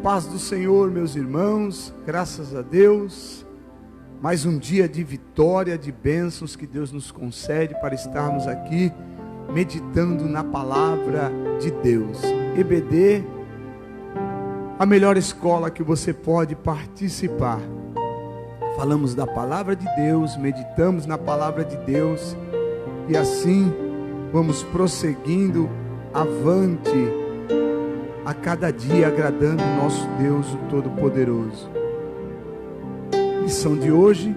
paz do Senhor, meus irmãos, graças a Deus, mais um dia de vitória, de bênçãos que Deus nos concede para estarmos aqui meditando na palavra de Deus. EBD, a melhor escola que você pode participar. Falamos da palavra de Deus, meditamos na palavra de Deus e assim vamos prosseguindo avante a cada dia, agradando o nosso Deus, o Todo-Poderoso. Lição de hoje,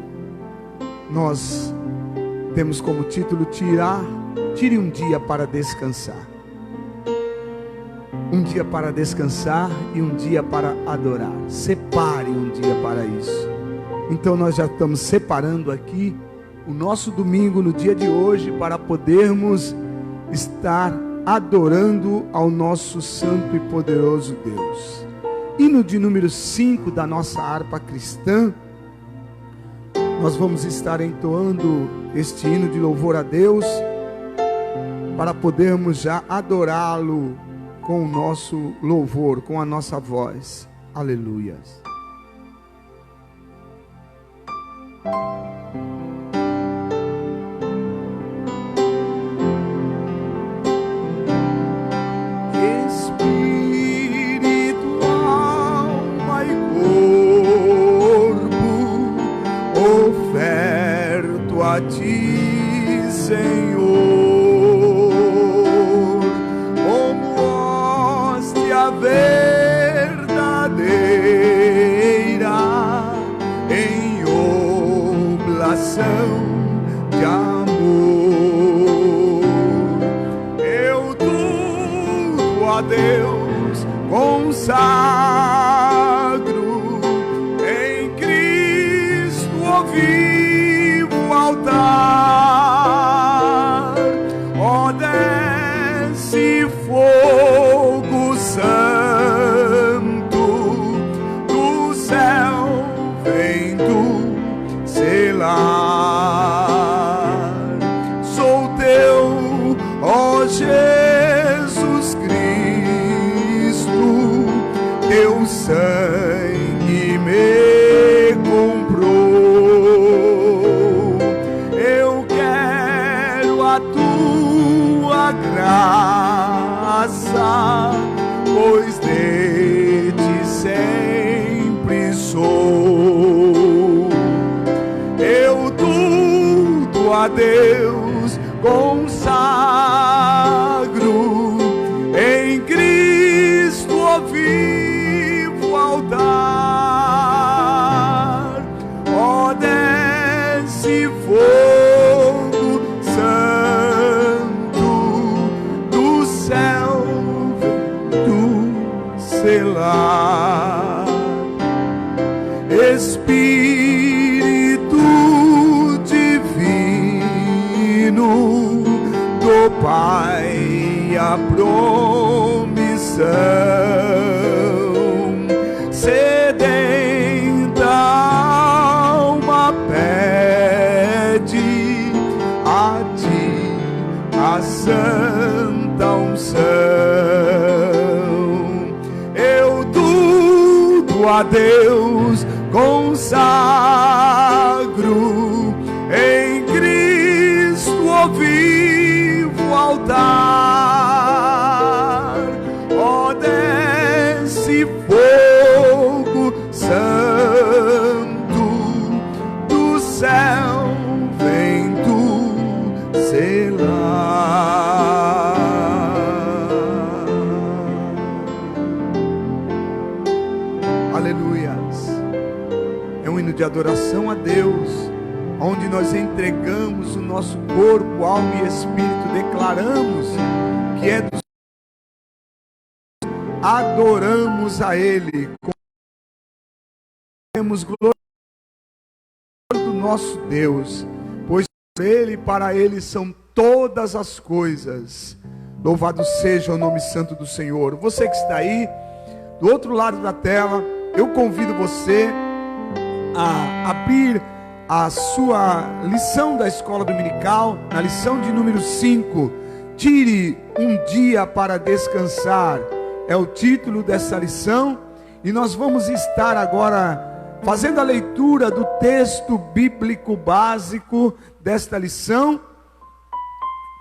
nós temos como título: tire um dia para descansar. Um dia para descansar e um dia para adorar. Separe um dia para isso. Então nós já estamos separando aqui o nosso domingo no dia de hoje para podermos estar adorando ao nosso santo e poderoso Deus. Hino de número 5 da nossa harpa cristã. Nós vamos estar entoando este hino de louvor a Deus para podermos já adorá-lo com o nosso louvor, com a nossa voz. Aleluias. A ti, Senhor, como hóstia verdadeira, em oblação de amor. Eu tudo a Deus consagro, em Cristo ouvi altar, ó, desce fogo santo do céu, vem tu selar. Sou teu, ó Jesus Cristo, teu sangue me comprou. Graça, pois de ti sempre sou. Eu tudo a Deus consagro, em Cristo o vivo altar, ó, desce fogo selar. Espírito divino do Pai, a promissão, sedenta alma pede a ti a santa unção. A Deus consagro, em Cristo o vivo altar, ó, desce fogo santo do céu, vem tu selar. Aleluias. É um hino de adoração a Deus, onde nós entregamos o nosso corpo, alma e espírito, declaramos que é do Senhor, adoramos a Ele, temos glória do nosso Deus, pois Ele e para Ele são todas as coisas. Louvado seja o nome santo do Senhor. Você que está aí do outro lado da tela, eu convido você a abrir a sua lição da escola dominical, na lição de número 5. Tire um dia para descansar, é o título dessa lição. e nós vamos estar agora fazendo a leitura do texto bíblico básico desta lição,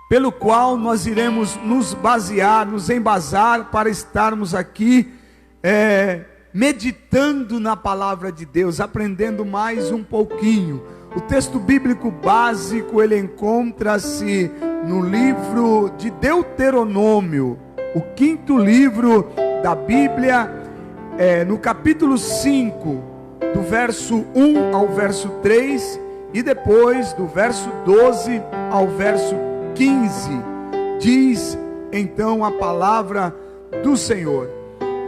pelo qual nós iremos nos basear, nos embasar para estarmos aqui meditando na palavra de Deus, aprendendo mais um pouquinho. O texto bíblico básico, ele encontra-se no livro de Deuteronômio, o 5º livro da Bíblia, no capítulo 5, do verso 1 ao verso 3, e depois do verso 12 ao verso 15, diz então a palavra do Senhor: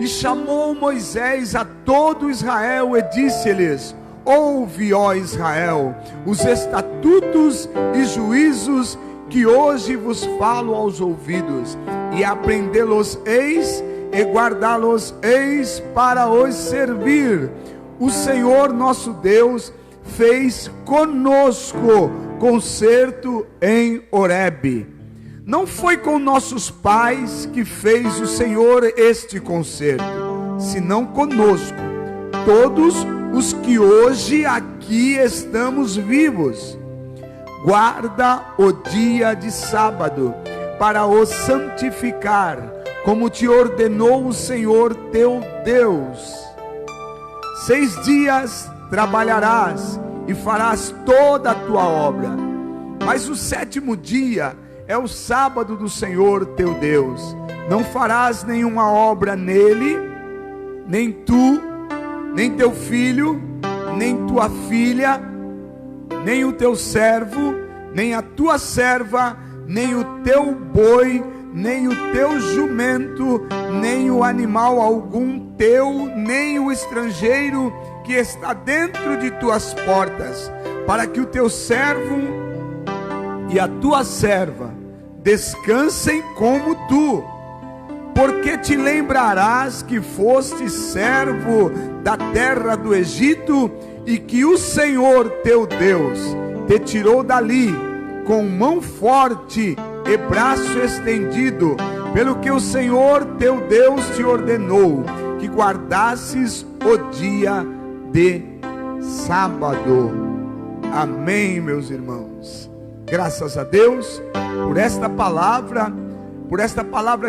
E chamou Moisés a todo Israel e disse-lhes: Ouve, ó Israel, os estatutos e juízos que hoje vos falo aos ouvidos, e aprendê-los-eis e guardá-los-eis para os servir. O Senhor nosso Deus fez conosco concerto em Horebe. Não foi com nossos pais que fez o Senhor este concerto, senão conosco, todos os que hoje aqui estamos vivos. Guarda o dia de sábado para o santificar, como te ordenou o Senhor teu Deus. 6 dias trabalharás e farás toda a tua obra, mas o 7º dia é o sábado do Senhor teu Deus. Não farás nenhuma obra nele, nem tu, nem teu filho, nem tua filha, nem o teu servo, nem a tua serva, nem o teu boi, nem o teu jumento, nem o animal algum teu, nem o estrangeiro que está dentro de tuas portas, para que o teu servo e a tua serva descansem como tu, porque te lembrarás que foste servo da terra do Egito, e que o Senhor teu Deus te tirou dali com mão forte e braço estendido, pelo que o Senhor teu Deus te ordenou que guardasses o dia de sábado. Amém, meus irmãos. Graças a Deus por esta palavra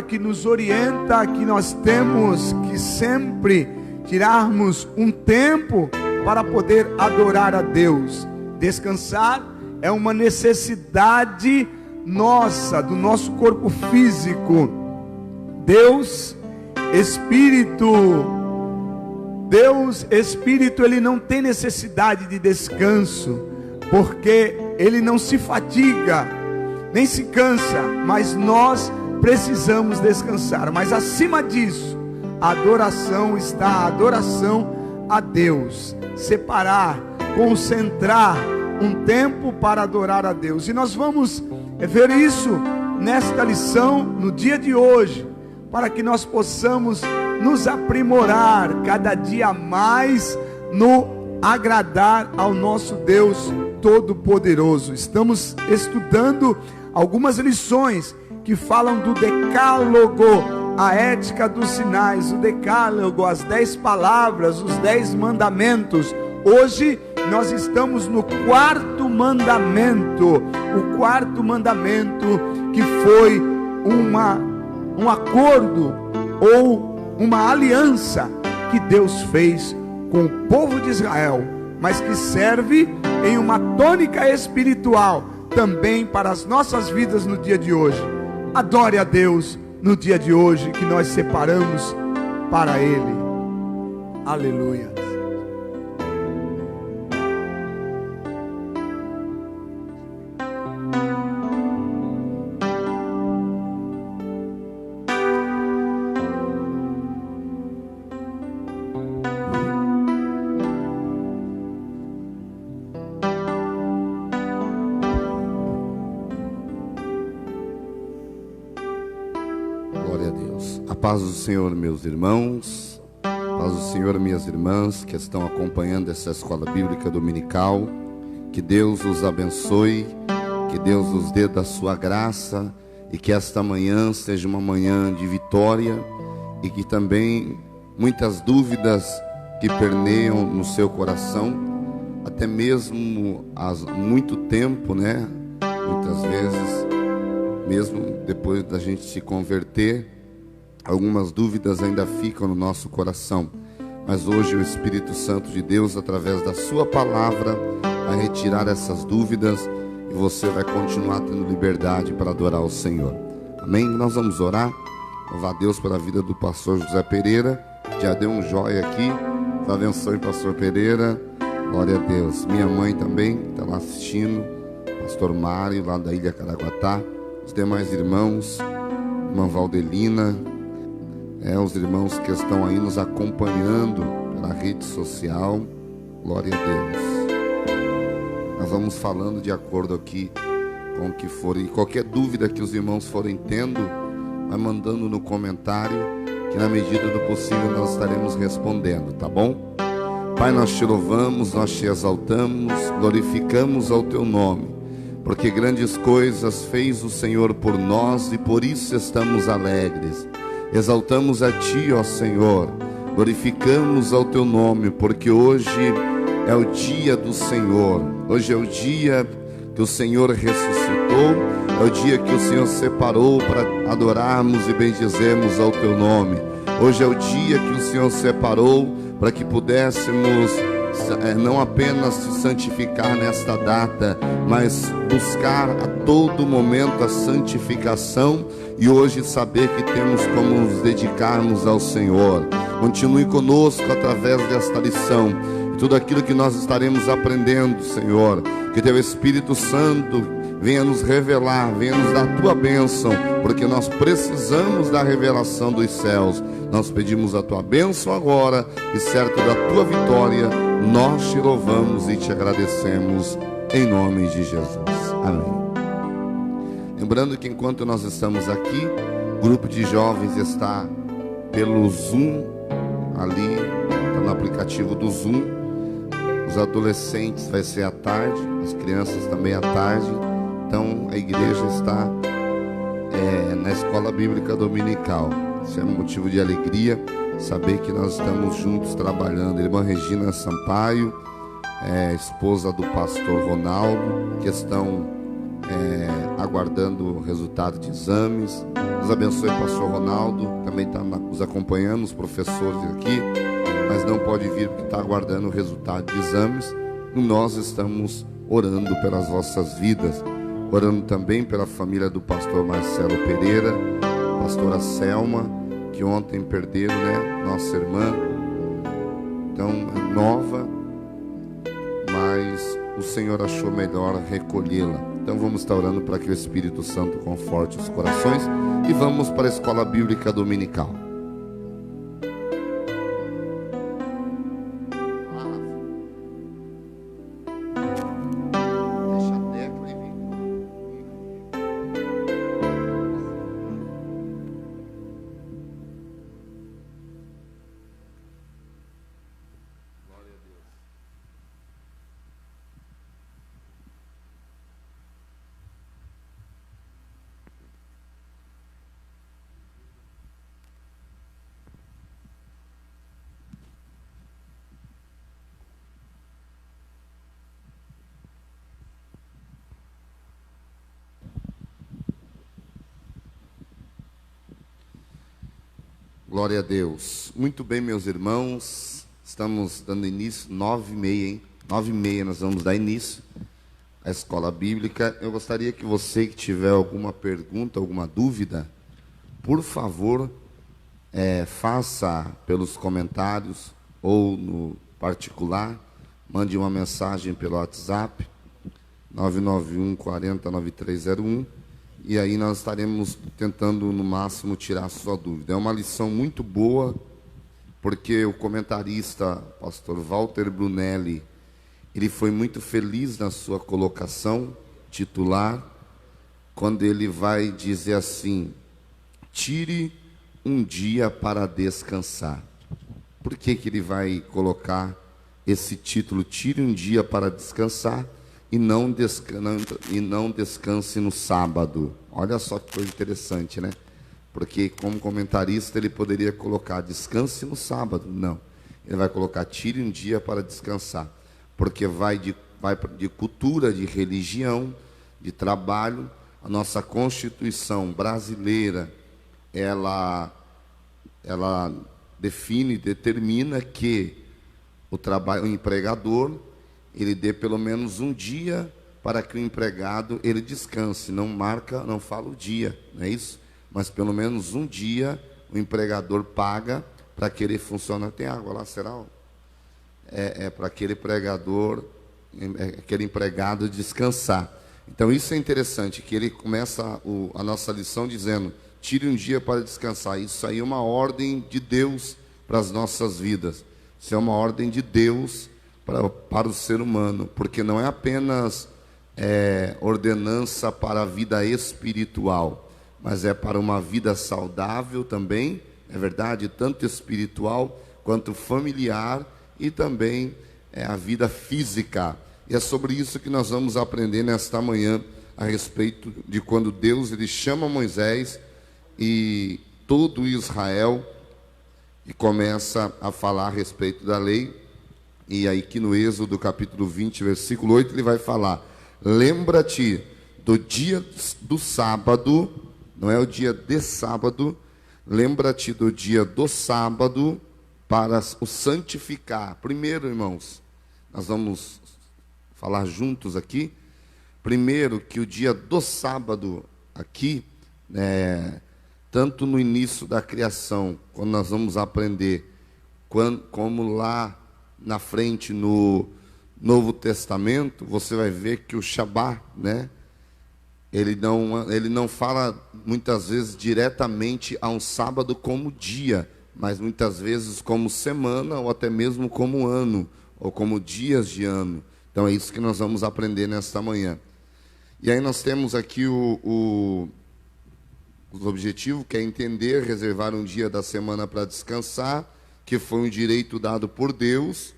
que nos orienta, que nós temos que sempre tirarmos um tempo para poder adorar a Deus. Descansar é uma necessidade nossa, do nosso corpo físico. Deus Espírito, ele não tem necessidade de descanso, porque ele não se fatiga, nem se cansa, mas nós precisamos descansar. Mas acima disso, a adoração está a adoração a Deus. Separar, concentrar um tempo para adorar a Deus. E nós vamos ver isso nesta lição, no dia de hoje, para que nós possamos nos aprimorar cada dia mais no agradar ao nosso Deus Todo-Poderoso. Estamos estudando algumas lições que falam do decálogo, a ética dos sinais, o decálogo, as 10 palavras, os 10 mandamentos. Hoje nós estamos no 4º mandamento, o 4º mandamento, que foi um acordo ou uma aliança que Deus fez com o povo de Israel, mas que serve em uma tônica espiritual também para as nossas vidas no dia de hoje. Adore a Deus no dia de hoje que nós separamos para Ele. Aleluia. Paz do Senhor, meus irmãos, paz do Senhor, minhas irmãs que estão acompanhando essa escola bíblica dominical. Que Deus os abençoe, que Deus os dê da sua graça, e que esta manhã seja uma manhã de vitória, e que também muitas dúvidas que perneiam no seu coração, até mesmo há muito tempo, né? Muitas vezes, mesmo depois da gente se converter, algumas dúvidas ainda ficam no nosso coração. Mas hoje o Espírito Santo de Deus, através da sua palavra, vai retirar essas dúvidas e você vai continuar tendo liberdade para adorar o Senhor. Amém? Nós vamos orar. Louvar a Deus pela vida do pastor José Pereira. Já deu um joia aqui. Deus abençoe, pastor Pereira. Glória a Deus. Minha mãe também está lá assistindo. Pastor Mário, lá da Ilha Caraguatá. Os demais irmãos. Irmã Valdelina. Os irmãos que estão aí nos acompanhando pela rede social. Glória a Deus. Nós vamos falando de acordo aqui com o que for. E qualquer dúvida que os irmãos forem tendo, vai mandando no comentário, que na medida do possível nós estaremos respondendo, tá bom? Pai, nós te louvamos, nós te exaltamos, glorificamos ao teu nome, porque grandes coisas fez o Senhor por nós e por isso estamos alegres. Exaltamos a ti, ó Senhor, glorificamos ao teu nome, porque hoje é o dia do Senhor, hoje é o dia que o Senhor ressuscitou, é o dia que o Senhor separou para adorarmos e bendizermos ao teu nome. Hoje é o dia que o Senhor separou para que pudéssemos não apenas se santificar nesta data, mas buscar a todo momento a santificação e hoje saber que temos como nos dedicarmos ao Senhor. Continue conosco através desta lição e tudo aquilo que nós estaremos aprendendo, Senhor, que teu Espírito Santo venha nos revelar, venha nos dar a tua bênção, porque nós precisamos da revelação dos céus. Nós pedimos a tua bênção agora e certo da tua vitória, nós te louvamos e te agradecemos em nome de Jesus. Amém. Lembrando que enquanto nós estamos aqui, o grupo de jovens está pelo Zoom, ali, está no aplicativo do Zoom. Os adolescentes vai ser à tarde, as crianças também à tarde. Então a igreja está na escola bíblica dominical. Isso é um motivo de alegria, saber que nós estamos juntos trabalhando. Irmã Regina Sampaio, esposa do pastor Ronaldo, que estão aguardando o resultado de exames. Deus abençoe o pastor Ronaldo, também está nos acompanhando, os professores aqui, mas não pode vir porque está aguardando o resultado de exames. E nós estamos orando pelas vossas vidas, orando também pela família do pastor Marcelo Pereira, pastora Selma, que ontem perderam, né, nossa irmã. Então, é nova, mas o Senhor achou melhor recolhê-la. Então vamos estar orando para que o Espírito Santo conforte os corações e vamos para a escola bíblica dominical. Glória a Deus. Muito bem, meus irmãos, estamos dando início, 9h30, hein? 9h30 nós vamos dar início à escola bíblica. Eu gostaria que você que tiver alguma pergunta, alguma dúvida, por favor, faça pelos comentários ou no particular, mande uma mensagem pelo WhatsApp, 991 40 9301. E aí nós estaremos tentando, no máximo, tirar a sua dúvida. É uma lição muito boa, porque o comentarista, pastor Walter Brunelli, ele foi muito feliz na sua colocação titular, quando ele vai dizer assim: tire um dia para descansar. Por que que ele vai colocar esse título, tire um dia para descansar? E não descanse no sábado. Olha só que coisa interessante, né? Porque como comentarista ele poderia colocar descanse no sábado. Não. Ele vai colocar tire um dia para descansar. Porque vai de cultura, de religião, de trabalho. A nossa Constituição brasileira, ela determina que o empregador, ele dê pelo menos um dia para que o empregado ele descanse. Não marca, não fala o dia, não é isso? Mas pelo menos um dia o empregador paga para que ele funcione. Tem água lá, será? Para aquele aquele empregado descansar. Então isso é interessante, que ele começa a nossa lição dizendo, tire um dia para descansar. Isso aí é uma ordem de Deus para as nossas vidas. Isso é uma ordem de Deus para o ser humano, porque não é apenas ordenança para a vida espiritual, mas é para uma vida saudável também, é verdade, tanto espiritual quanto familiar e também a vida física. E é sobre isso que nós vamos aprender nesta manhã, a respeito de quando Deus ele chama Moisés e todo Israel e começa a falar a respeito da lei. E aí que no Êxodo capítulo 20, versículo 8, ele vai falar, lembra-te do dia do sábado, não é o dia de sábado, lembra-te do dia do sábado para o santificar. Primeiro, irmãos, nós vamos falar juntos aqui. Primeiro, que o dia do sábado aqui, tanto no início da criação, quando nós vamos aprender, como lá na frente no Novo Testamento, você vai ver que o Shabat, ele não fala muitas vezes diretamente a um sábado como dia, mas muitas vezes como semana ou até mesmo como ano, ou como dias de ano. Então é isso que nós vamos aprender nesta manhã. E aí nós temos aqui os objetivos, que é entender, reservar um dia da semana para descansar, que foi um direito dado por Deus,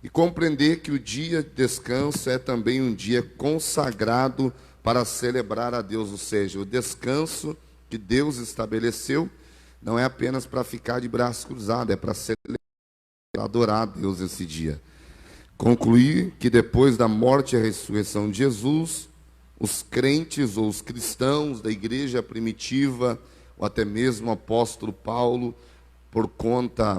e compreender que o dia de descanso é também um dia consagrado para celebrar a Deus, ou seja, o descanso que Deus estabeleceu não é apenas para ficar de braço cruzado, é para celebrar, adorar a Deus esse dia. Concluir que depois da morte e a ressurreição de Jesus, os crentes ou os cristãos da igreja primitiva, ou até mesmo o apóstolo Paulo,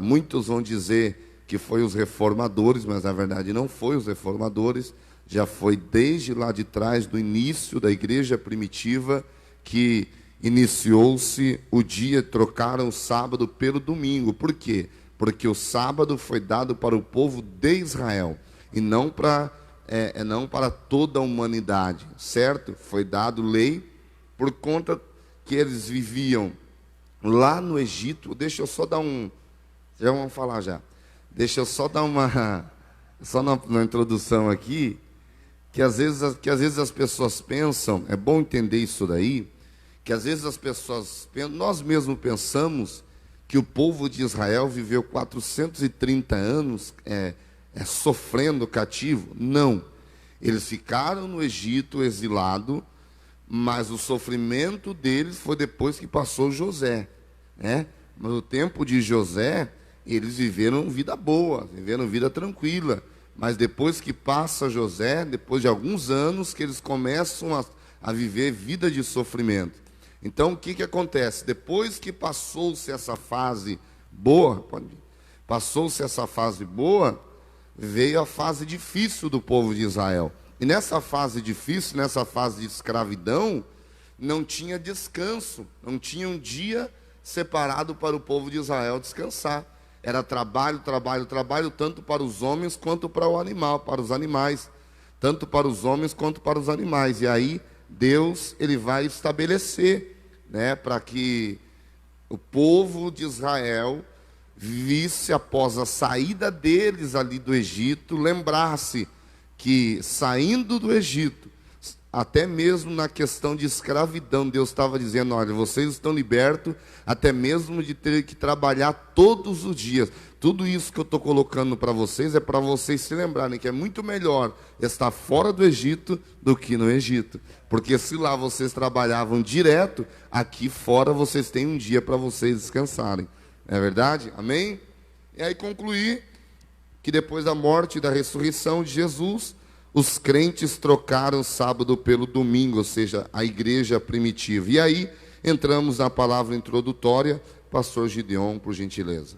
muitos vão dizer que foi os reformadores, mas na verdade não foi os reformadores, já foi desde lá de trás, do início da igreja primitiva, que iniciou-se o dia, trocaram o sábado pelo domingo. Por quê? Porque o sábado foi dado para o povo de Israel, e não para toda a humanidade, certo? Foi dado lei por conta que eles viviam lá no Egito. Deixa eu só dar já vamos falar já. Deixa eu só dar só na introdução aqui, que às vezes as pessoas pensam, é bom entender isso daí, que às vezes as pessoas, nós mesmos pensamos que o povo de Israel viveu 430 anos sofrendo cativo. Não. Eles ficaram no Egito exilado, mas o sofrimento deles foi depois que passou José, Mas no tempo de José, eles viveram vida boa, viveram vida tranquila. Mas depois que passa José, depois de alguns anos, que eles começam a viver vida de sofrimento. Então, o que acontece? Depois que passou-se essa fase boa, veio a fase difícil do povo de Israel. E nessa fase difícil, nessa fase de escravidão, não tinha descanso, não tinha um dia separado para o povo de Israel descansar. Era trabalho, trabalho, trabalho, tanto para os homens quanto para os animais. Tanto para os homens quanto para os animais. E aí, Deus ele vai estabelecer, para que o povo de Israel visse, após a saída deles ali do Egito, lembrasse que saindo do Egito, até mesmo na questão de escravidão, Deus estava dizendo, olha, vocês estão libertos, até mesmo de ter que trabalhar todos os dias. Tudo isso que eu estou colocando para vocês é para vocês se lembrarem que é muito melhor estar fora do Egito do que no Egito. Porque se lá vocês trabalhavam direto, aqui fora vocês têm um dia para vocês descansarem. Não é verdade? Amém? E aí concluir que depois da morte e da ressurreição de Jesus, os crentes trocaram o sábado pelo domingo, ou seja, a igreja primitiva. E aí entramos na palavra introdutória. Pastor Gideon, por gentileza.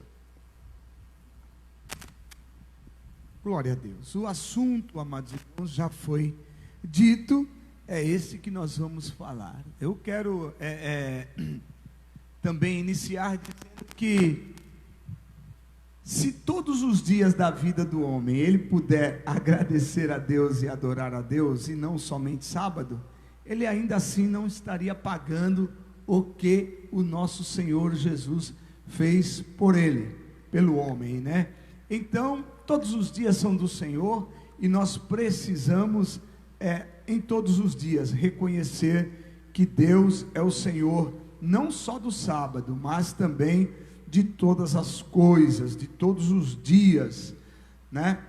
Glória a Deus. O assunto, amados irmãos, já foi dito, é esse que nós vamos falar. Eu quero também iniciar dizendo que se todos os dias da vida do homem ele puder agradecer a Deus e adorar a Deus, e não somente sábado, ele ainda assim não estaria pagando o que o nosso Senhor Jesus fez por ele, pelo homem, né? Então, todos os dias são do Senhor, e nós precisamos, em todos os dias, reconhecer que Deus é o Senhor, não só do sábado, mas também de todas as coisas, de todos os dias, né?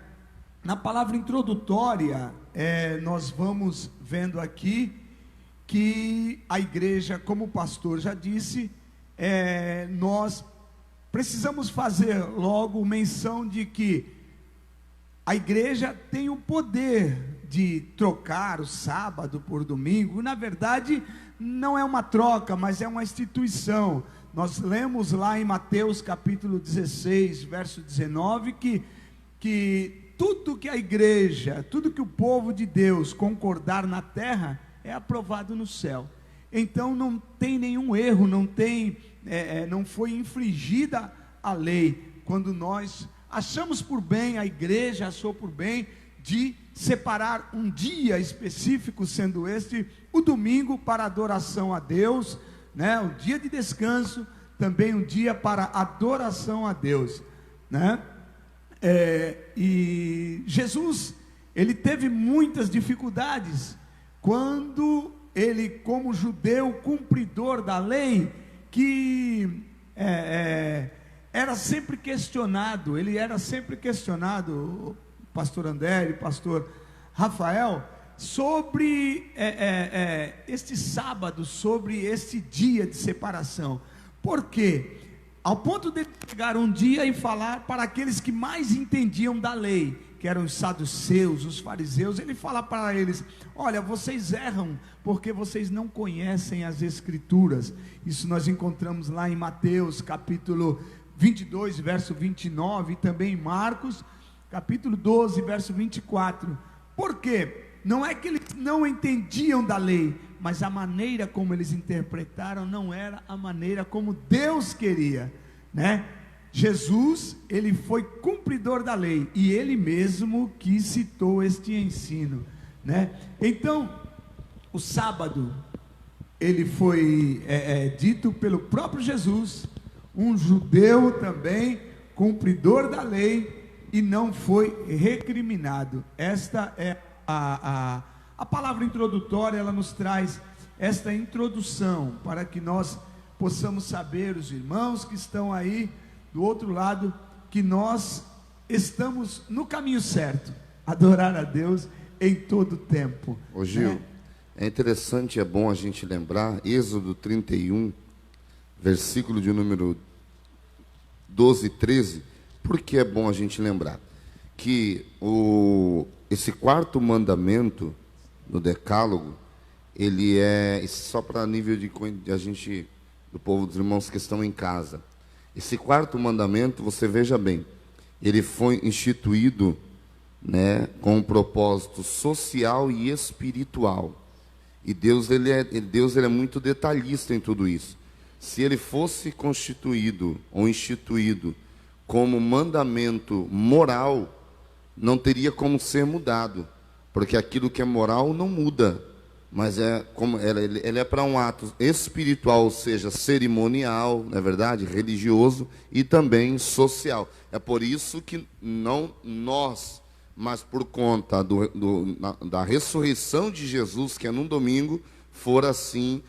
Na palavra introdutória, nós vamos vendo aqui que a igreja, como o pastor já disse, nós precisamos fazer logo menção de que a igreja tem o poder de trocar o sábado por domingo. Na verdade, não é uma troca, mas é uma instituição. Nós lemos lá em Mateus capítulo 16, verso 19, que tudo que a igreja, tudo que o povo de Deus concordar na terra, é aprovado no céu. Então não tem nenhum erro, não foi infringida a lei, quando nós achamos por bem, a igreja achou por bem, de separar um dia específico, sendo este o domingo, para adoração a Deus, né? O dia de descanso, também um dia para adoração a Deus, né? E Jesus, ele teve muitas dificuldades, quando ele, como judeu cumpridor da lei, que era sempre questionado, pastor André e pastor Rafael, sobre este sábado, sobre este dia de separação. Por quê? Ao ponto de chegar um dia e falar para aqueles que mais entendiam da lei, que eram os saduceus, os fariseus, ele fala para eles: olha, vocês erram porque vocês não conhecem as escrituras. Isso nós encontramos lá em Mateus capítulo 22, verso 29, e também em Marcos capítulo 12, verso 24. Por quê? Não é que eles não entendiam da lei, mas a maneira como eles interpretaram não era a maneira como Deus queria, né? Jesus, ele foi cumpridor da lei, e ele mesmo que citou este ensino, né? Então, o sábado, ele foi dito pelo próprio Jesus, um judeu também, cumpridor da lei, e não foi recriminado. Esta é a palavra introdutória. Ela nos traz esta introdução, para que nós possamos saber, os irmãos que estão aí do outro lado, que nós estamos no caminho certo, adorar a Deus em todo tempo. Ô Gil, né? É interessante, é bom a gente lembrar, Êxodo 31, versículo de número 12 e 13, porque é bom a gente lembrar que esse quarto mandamento do decálogo, ele só para nível de a gente, do povo dos irmãos que estão em casa. Esse quarto mandamento, você veja bem, ele foi instituído, né, com um propósito social e espiritual. E Deus ele é muito detalhista em tudo isso. Se ele fosse constituído ou instituído como mandamento moral, não teria como ser mudado, porque aquilo que é moral não muda, mas ele é para um ato espiritual, ou seja, cerimonial, não é verdade? Religioso e também social. É por isso que não nós, mas por conta da ressurreição de Jesus, que é num domingo, for assim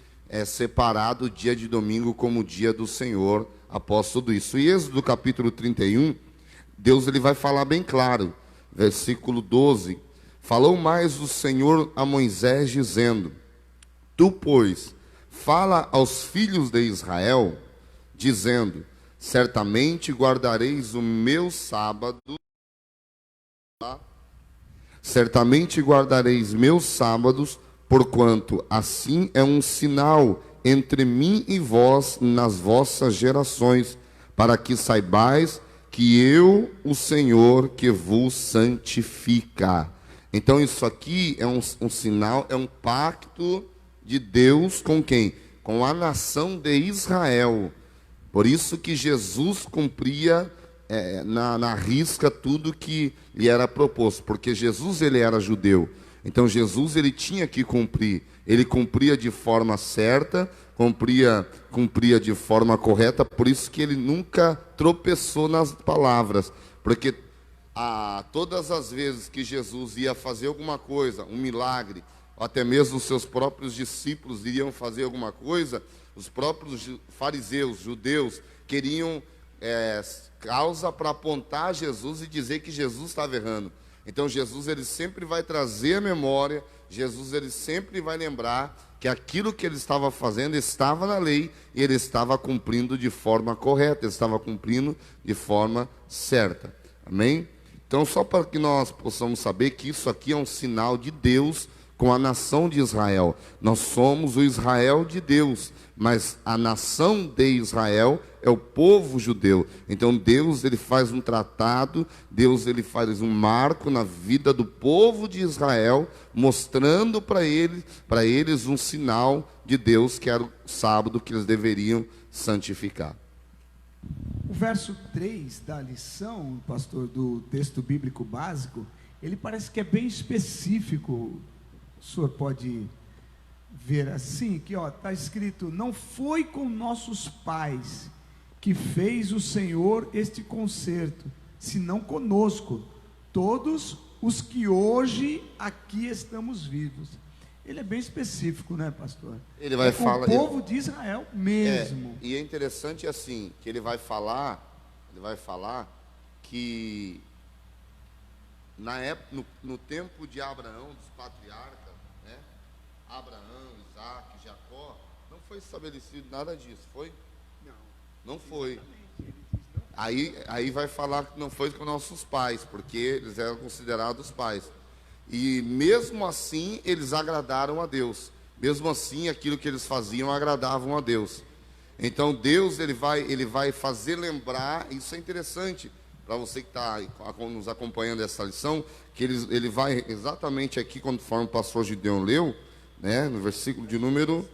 separado o dia de domingo como o dia do Senhor após tudo isso. E Êxodo capítulo 31, Deus ele vai falar bem claro, versículo 12, falou mais o Senhor a Moisés dizendo, tu, pois, fala aos filhos de Israel, dizendo, certamente guardareis o meu sábado, certamente guardareis meus sábados, porquanto assim é um sinal entre mim e vós nas vossas gerações, para que saibais que eu, o Senhor, que vos santifica. Então isso aqui é um sinal, é um pacto de Deus com quem? Com a nação de Israel. Por isso que Jesus cumpria na risca tudo que lhe era proposto, porque Jesus ele era judeu. Então Jesus ele tinha que cumprir. Ele cumpria de forma certa, cumpria de forma correta. Por isso que ele nunca tropeçou nas palavras, porque todas as vezes que Jesus ia fazer alguma coisa, um milagre, ou até mesmo os seus próprios discípulos iriam fazer alguma coisa, os próprios fariseus, judeus, queriam causa para apontar Jesus e dizer que Jesus estava errando. Então Jesus ele sempre vai trazer a memória, Jesus ele sempre vai lembrar que aquilo que ele estava fazendo estava na lei e ele estava cumprindo de forma correta, ele estava cumprindo de forma certa. Amém? Então só para que nós possamos saber que isso aqui é um sinal de Deus com a nação de Israel. Nós somos o Israel de Deus, mas a nação de Israel é o povo judeu. Então Deus ele faz um tratado, Deus ele faz um marco na vida do povo de Israel, mostrando para eles um sinal de Deus, que era o sábado que eles deveriam santificar. O verso 3 da lição, pastor, do texto bíblico básico, ele parece que é bem específico. O senhor pode ver assim, que está escrito, não foi com nossos pais que fez o Senhor este concerto, senão conosco, todos os que hoje aqui estamos vivos. Ele é bem específico, né, pastor? Ele vai falar com o povo de Israel mesmo. E é interessante assim, que ele vai falar que na época, no tempo de Abraão, dos patriarcas, né? Abraão, Isaac, Jacó, não foi estabelecido nada disso, foi? Não foi. Aí vai falar que não foi com nossos pais, porque eles eram considerados pais. E mesmo assim, eles agradaram a Deus. Mesmo assim, aquilo que eles faziam agradavam a Deus. Então Deus ele vai fazer lembrar, isso é interessante, para você que está nos acompanhando essa lição, que ele vai exatamente aqui, conforme o pastor Gideon leu, né, no versículo de número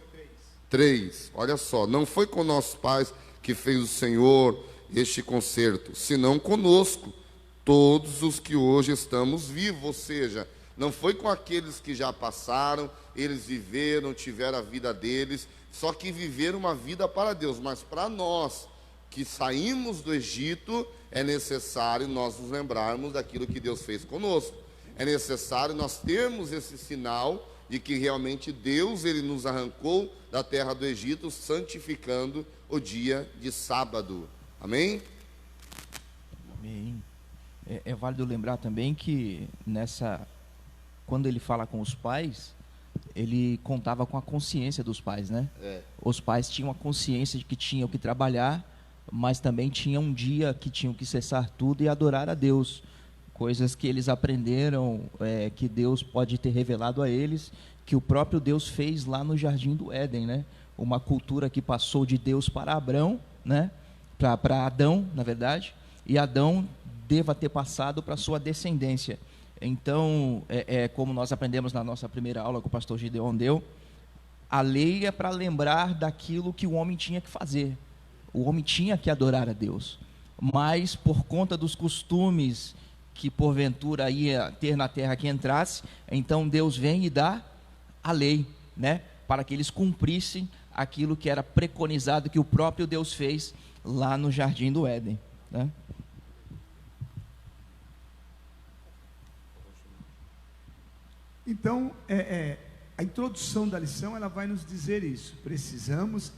3, olha só, não foi com nossos pais que fez o Senhor este concerto, senão conosco, todos os que hoje estamos vivos, ou seja, não foi com aqueles que já passaram, eles viveram, tiveram a vida deles, só que viveram uma vida para Deus, mas para nós, que saímos do Egito, é necessário nós nos lembrarmos daquilo que Deus fez conosco. É necessário nós termos esse sinal de que realmente Deus ele nos arrancou da terra do Egito, santificando o dia de sábado. Amém? Amém. É válido lembrar também que quando ele fala com os pais, ele contava com a consciência dos pais, né? Os pais tinham a consciência de que tinham que trabalhar, mas também tinha um dia que tinham que cessar tudo e adorar a Deus. Coisas que eles aprenderam, que Deus pode ter revelado a eles, que o próprio Deus fez lá no Jardim do Éden, né? Uma cultura que passou de Deus para Abrão, né? Para Adão, na verdade, e Adão deva ter passado para sua descendência. Então, como nós aprendemos na nossa primeira aula que o pastor Gideon deu, a lei é para lembrar daquilo que o homem tinha que fazer. O homem tinha que adorar a Deus, mas por conta dos costumes que porventura ia ter na terra que entrasse, então Deus vem e dá a lei, né, para que eles cumprissem aquilo que era preconizado, que o próprio Deus fez lá no Jardim do Éden, né? Então, a introdução da lição, ela vai nos dizer isso. Precisamos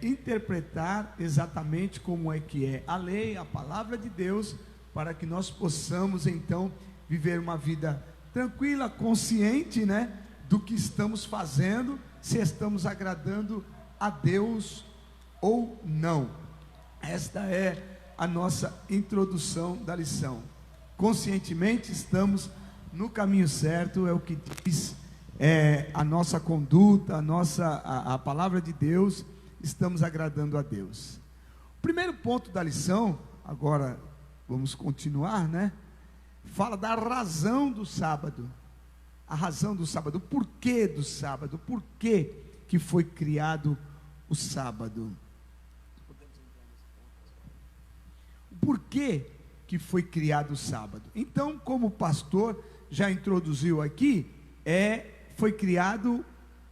interpretar exatamente como é que é a lei, a palavra de Deus, para que nós possamos então viver uma vida tranquila, consciente, né, do que estamos fazendo, se estamos agradando a Deus ou não. Esta é a nossa introdução da lição. Conscientemente estamos no caminho certo, é o que diz a nossa conduta, a palavra de Deus, estamos agradando a Deus. O primeiro ponto da lição, agora vamos continuar, né? Fala da razão do sábado. A razão do sábado, o porquê do sábado, o porquê que foi criado o sábado. O porquê que foi criado o sábado. Então, como o pastor já introduziu aqui, foi criado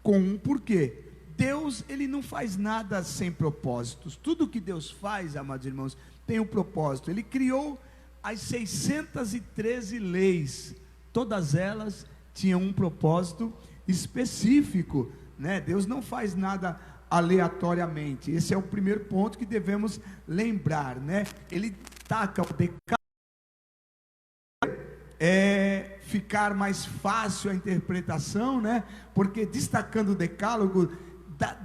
com um porquê. Deus, ele não faz nada sem propósitos. Tudo que Deus faz, amados irmãos, tem um propósito. Ele criou as 613 leis, todas elas tinham um propósito específico, né? Deus não faz nada aleatoriamente. Esse é o primeiro ponto que devemos lembrar, né? Ele taca o decálogo, ficar mais fácil a interpretação, né? Porque destacando o decálogo,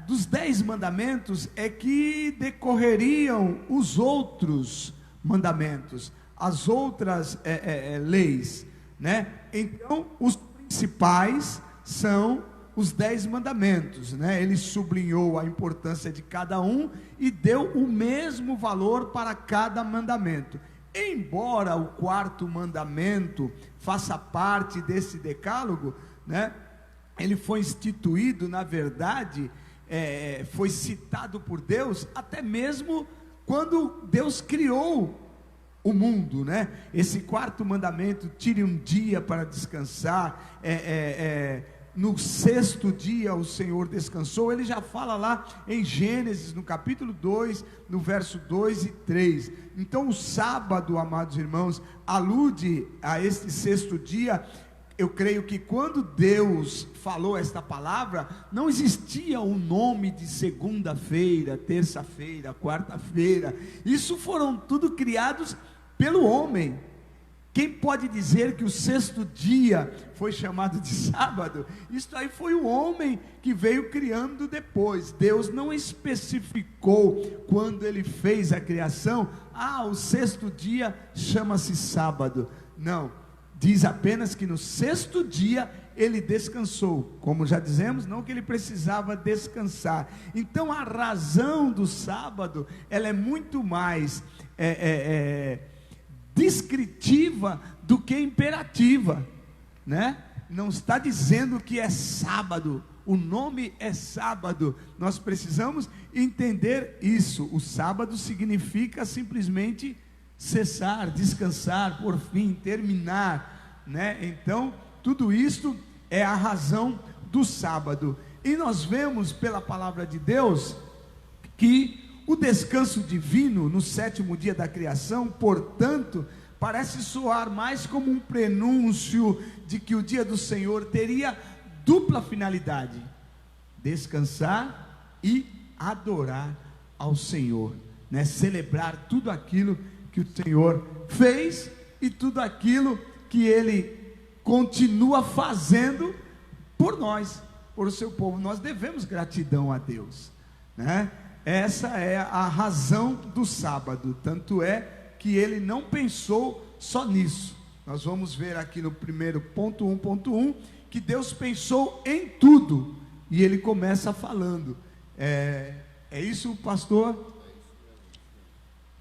dos 10 mandamentos é que decorreriam os outros mandamentos, as outras leis, né? Então, os principais são os 10 mandamentos, né? Ele sublinhou a importância de cada um e deu o mesmo valor para cada mandamento. Embora o 4º mandamento faça parte desse decálogo, né? Ele foi instituído, na verdade, foi citado por Deus, até mesmo quando Deus criou o mundo, né? Esse 4º mandamento, tire um dia para descansar, no 6º dia o Senhor descansou. Ele já fala lá em Gênesis, no capítulo 2, no verso 2 e 3. Então o sábado, amados irmãos, alude a este 6º dia. Eu creio que quando Deus falou esta palavra, não existia o nome de segunda-feira, terça-feira, quarta-feira. Isso foram tudo criados pelo homem. Quem pode dizer que o 6º dia foi chamado de sábado? Isso aí foi o homem que veio criando depois. Deus não especificou quando ele fez a criação, o 6º dia chama-se sábado. Não, diz apenas que no 6º dia ele descansou. Como já dizemos, não que ele precisava descansar. Então a razão do sábado, ela é muito mais descritiva do que imperativa, né? Não está dizendo que é sábado, o nome é sábado. Nós precisamos entender isso. O sábado significa simplesmente cessar, descansar, por fim, terminar, né? Então, tudo isso é a razão do sábado. E nós vemos pela palavra de Deus que o descanso divino no 7º dia da criação, portanto, parece soar mais como um prenúncio de que o dia do Senhor teria dupla finalidade: descansar e adorar ao Senhor, né? Celebrar tudo aquilo que o Senhor fez e tudo aquilo que Ele continua fazendo por nós, por o seu povo. Nós devemos gratidão a Deus, né? Essa é a razão do sábado. Tanto é que ele não pensou só nisso. Nós vamos ver aqui no primeiro ponto 1.1 que Deus pensou em tudo. E ele começa falando. É isso, pastor?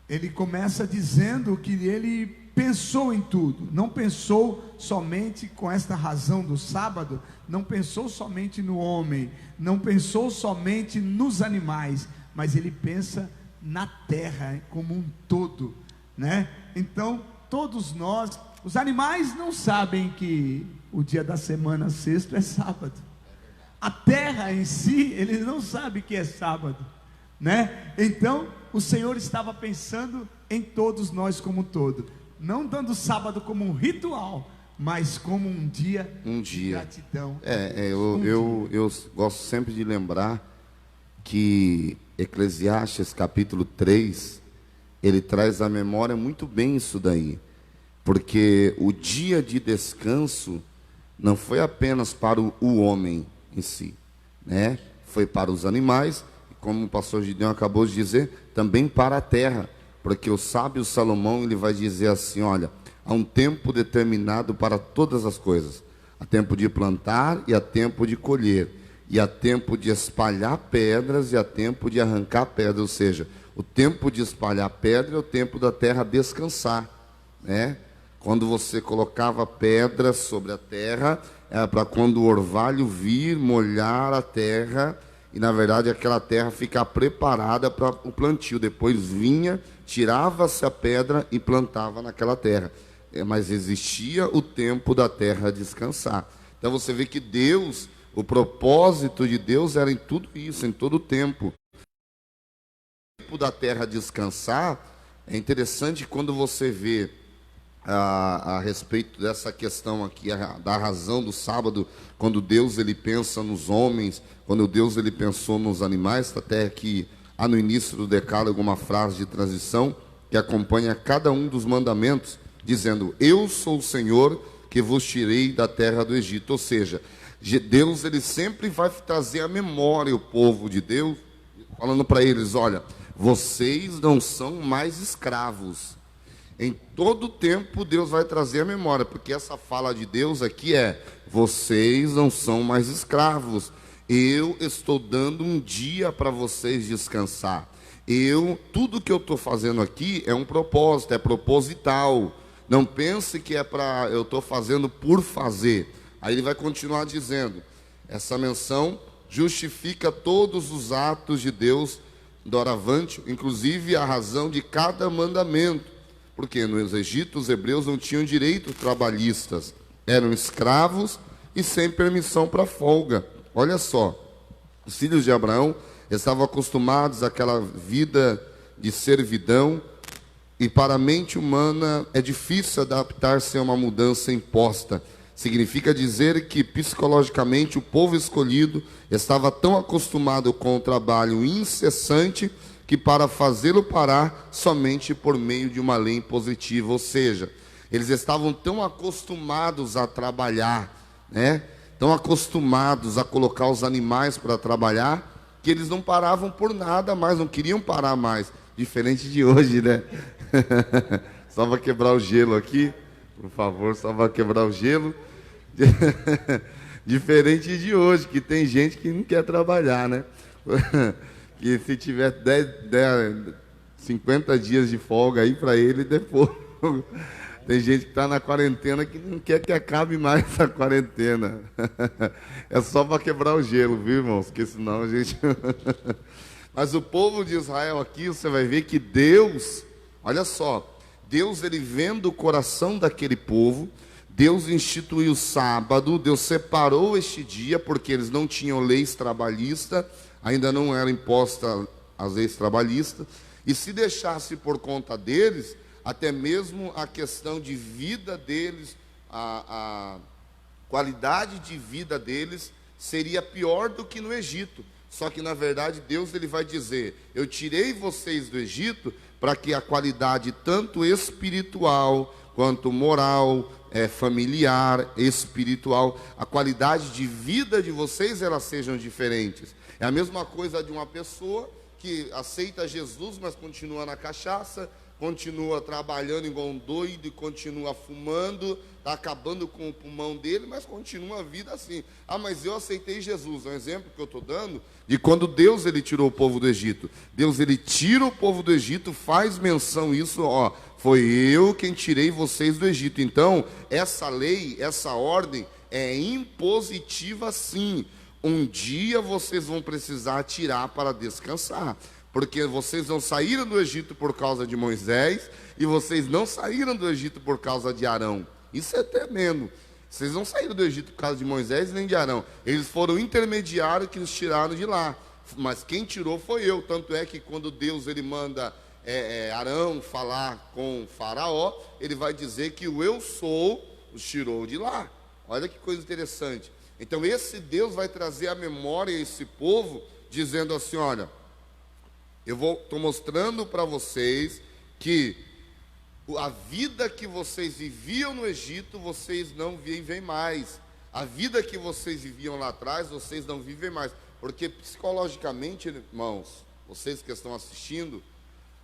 Ele começa dizendo que ele pensou em tudo. Não pensou somente com esta razão do sábado. Não pensou somente no homem. Não pensou somente nos animais. Mas ele pensa na terra como um todo, né? Então, todos nós, os animais não sabem que o dia da semana sexto é sábado. A terra em si, eles não sabem que é sábado, né? Então, o Senhor estava pensando em todos nós como um todo, não dando sábado como um ritual, mas como um dia, de gratidão. Eu gosto sempre de lembrar que Eclesiastes capítulo 3, ele traz à memória muito bem isso daí, porque o dia de descanso não foi apenas para o homem em si, né? Foi para os animais, como o pastor Gideão acabou de dizer, também para a terra, porque o sábio Salomão, ele vai dizer assim, olha, há um tempo determinado para todas as coisas, há tempo de plantar e há tempo de colher, e há tempo de espalhar pedras e há tempo de arrancar pedras, ou seja, o tempo de espalhar pedra é o tempo da terra descansar, né? Quando você colocava pedras sobre a terra, era para quando o orvalho vir molhar a terra, e na verdade aquela terra ficar preparada para o plantio. Depois vinha, tirava-se a pedra e plantava naquela terra. Mas existia o tempo da terra descansar. Então você vê que Deus, o propósito de Deus era em tudo isso, em todo o tempo. O tempo da terra descansar, é interessante quando você vê a respeito dessa questão aqui, da razão do sábado, quando Deus ele pensa nos homens, quando Deus ele pensou nos animais, até que há no início do decálogo uma frase de transição que acompanha cada um dos mandamentos, dizendo, eu sou o Senhor que vos tirei da terra do Egito. Ou seja, Deus ele sempre vai trazer à memória o povo de Deus, falando para eles, olha, vocês não são mais escravos. Em todo tempo Deus vai trazer a memória, porque essa fala de Deus aqui é, vocês não são mais escravos, eu estou dando um dia para vocês descansar. Tudo que eu estou fazendo aqui é um propósito, é proposital. Não pense que eu estou fazendo por fazer. Aí ele vai continuar dizendo, essa menção justifica todos os atos de Deus doravante, inclusive a razão de cada mandamento. Porque no Egito os hebreus não tinham direitos trabalhistas, eram escravos e sem permissão para folga. Olha só, os filhos de Abraão estavam acostumados àquela vida de servidão, e para a mente humana é difícil adaptar-se a uma mudança imposta. Significa dizer que psicologicamente o povo escolhido estava tão acostumado com o trabalho incessante que para fazê-lo parar somente por meio de uma lei impositiva, ou seja, eles estavam tão acostumados a trabalhar, né? Tão acostumados a colocar os animais para trabalhar, que eles não paravam por nada mais, não queriam parar mais, diferente de hoje, né? Só para quebrar o gelo aqui, por favor, só para quebrar o gelo. Diferente de hoje, que tem gente que não quer trabalhar, né? Que se tiver 50 dias de folga aí para ele, depois. Tem gente que está na quarentena que não quer que acabe mais a quarentena. É só para quebrar o gelo, viu, irmãos? Porque senão a gente... Mas o povo de Israel aqui, você vai ver que Deus, olha só, Deus ele vendo o coração daquele povo, Deus instituiu o sábado, Deus separou este dia, porque eles não tinham leis trabalhistas, ainda não era imposta as leis trabalhistas, e se deixasse por conta deles, até mesmo a questão de vida deles, a qualidade de vida deles seria pior do que no Egito. Só que na verdade Deus ele vai dizer, eu tirei vocês do Egito para que a qualidade tanto espiritual quanto moral, familiar, espiritual, a qualidade de vida de vocês elas sejam diferentes. É a mesma coisa de uma pessoa que aceita Jesus, mas continua na cachaça, continua trabalhando igual um doido, continua fumando, está acabando com o pulmão dele, mas continua a vida assim. Ah, mas eu aceitei Jesus. É um exemplo que eu estou dando de quando Deus ele tirou o povo do Egito. Deus ele tira o povo do Egito, faz menção isso, ó, foi eu quem tirei vocês do Egito. Então, essa lei, essa ordem é impositiva sim. Um dia vocês vão precisar tirar para descansar. Porque vocês não saíram do Egito por causa de Moisés, e vocês não saíram do Egito por causa de Arão. Isso é tremendo. Vocês não saíram do Egito por causa de Moisés nem de Arão. Eles foram intermediários que os tiraram de lá. Mas quem tirou foi eu. Tanto é que quando Deus ele manda Arão falar com Faraó, ele vai dizer que o eu sou os tirou de lá. Olha que coisa interessante. Então esse Deus vai trazer à memória esse povo, dizendo assim: olha, estou mostrando para vocês que a vida que vocês viviam no Egito, vocês não vivem mais. A vida que vocês viviam lá atrás, vocês não vivem mais. Porque psicologicamente, irmãos, vocês que estão assistindo,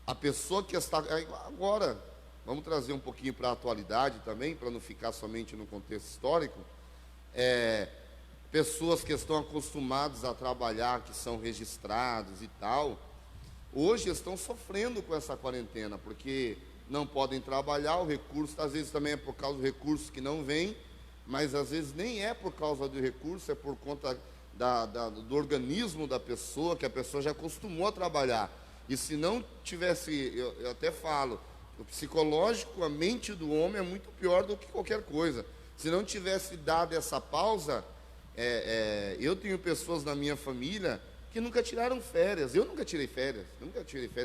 a pessoa que está agora, vamos trazer um pouquinho para a atualidade também, para não ficar somente no contexto histórico, pessoas que estão acostumadas a trabalhar, que são registrados e tal, hoje estão sofrendo com essa quarentena, porque não podem trabalhar, o recurso, às vezes também é por causa do recurso que não vem, mas às vezes nem é por causa do recurso, é por conta do organismo da pessoa, que a pessoa já acostumou a trabalhar. E se não tivesse, eu até falo, o psicológico, a mente do homem é muito pior do que qualquer coisa. Se não tivesse dado essa pausa, eu tenho pessoas na minha família que nunca tiraram férias. Eu nunca tirei férias,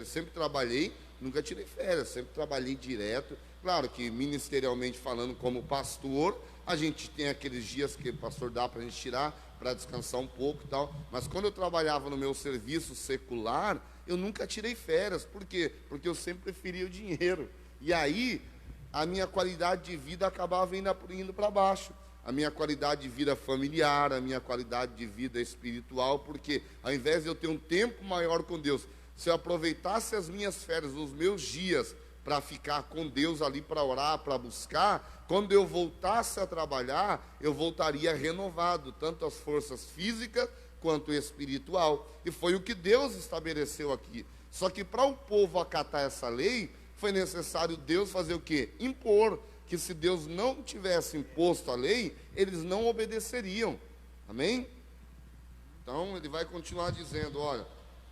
sempre trabalhei, nunca tirei férias, sempre trabalhei direto. Claro que ministerialmente falando, como pastor, a gente tem aqueles dias que o pastor dá para a gente tirar, para descansar um pouco e tal, mas quando eu trabalhava no meu serviço secular, eu nunca tirei férias. Por quê? Porque eu sempre preferia o dinheiro, e aí a minha qualidade de vida acabava indo para baixo, a minha qualidade de vida familiar, a minha qualidade de vida espiritual, porque ao invés de eu ter um tempo maior com Deus, se eu aproveitasse as minhas férias, os meus dias, para ficar com Deus ali, para orar, para buscar, quando eu voltasse a trabalhar, eu voltaria renovado, tanto as forças físicas quanto espiritual. E foi o que Deus estabeleceu aqui. Só que para o povo acatar essa lei, foi necessário Deus fazer o quê? Impor, que se Deus não tivesse imposto a lei, eles não obedeceriam. Amém? Então ele vai continuar dizendo, olha,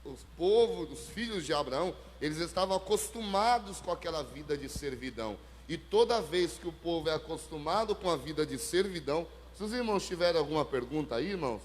os filhos de Abraão, eles estavam acostumados com aquela vida de servidão. E toda vez que o povo é acostumado com a vida de servidão, se os irmãos tiverem alguma pergunta aí, irmãos,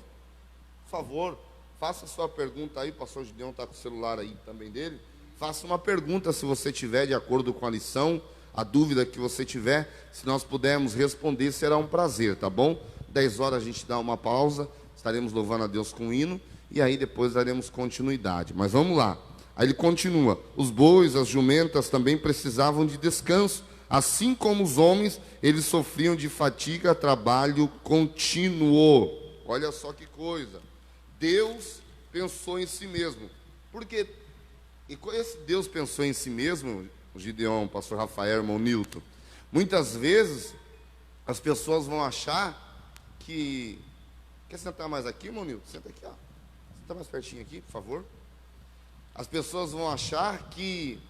por favor, faça sua pergunta aí. O pastor Gideão está com o celular aí também dele. Faça uma pergunta se você tiver, de acordo com a lição, a dúvida que você tiver. Se nós pudermos responder, será um prazer, tá bom? 10 horas a gente dá uma pausa, estaremos louvando a Deus com o hino, e aí depois daremos continuidade. Mas vamos lá. Aí ele continua: os bois, as jumentas também precisavam de descanso, assim como os homens, eles sofriam de fadiga, trabalho contínuo. Olha só que coisa. Deus pensou em si mesmo. Porque esse Deus pensou em si mesmo, o Gideão, o pastor Rafael, irmão Nilton, muitas vezes as pessoas vão achar que... Quer sentar mais aqui, irmão Nilton? Senta aqui, ó. Senta mais pertinho aqui, por favor. As pessoas vão achar que...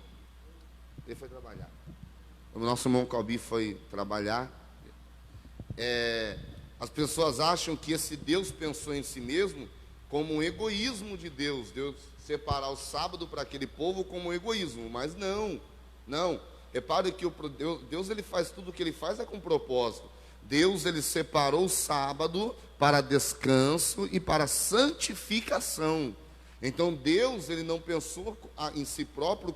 Ele foi trabalhar. O nosso irmão Calbi foi trabalhar. As pessoas acham que esse Deus pensou em si mesmo como um egoísmo de Deus. Deus separar o sábado para aquele povo como um egoísmo. Mas não. Repare que Deus ele faz tudo o que ele faz com propósito. Deus ele separou o sábado para descanso e para santificação. Então Deus ele não pensou em si próprio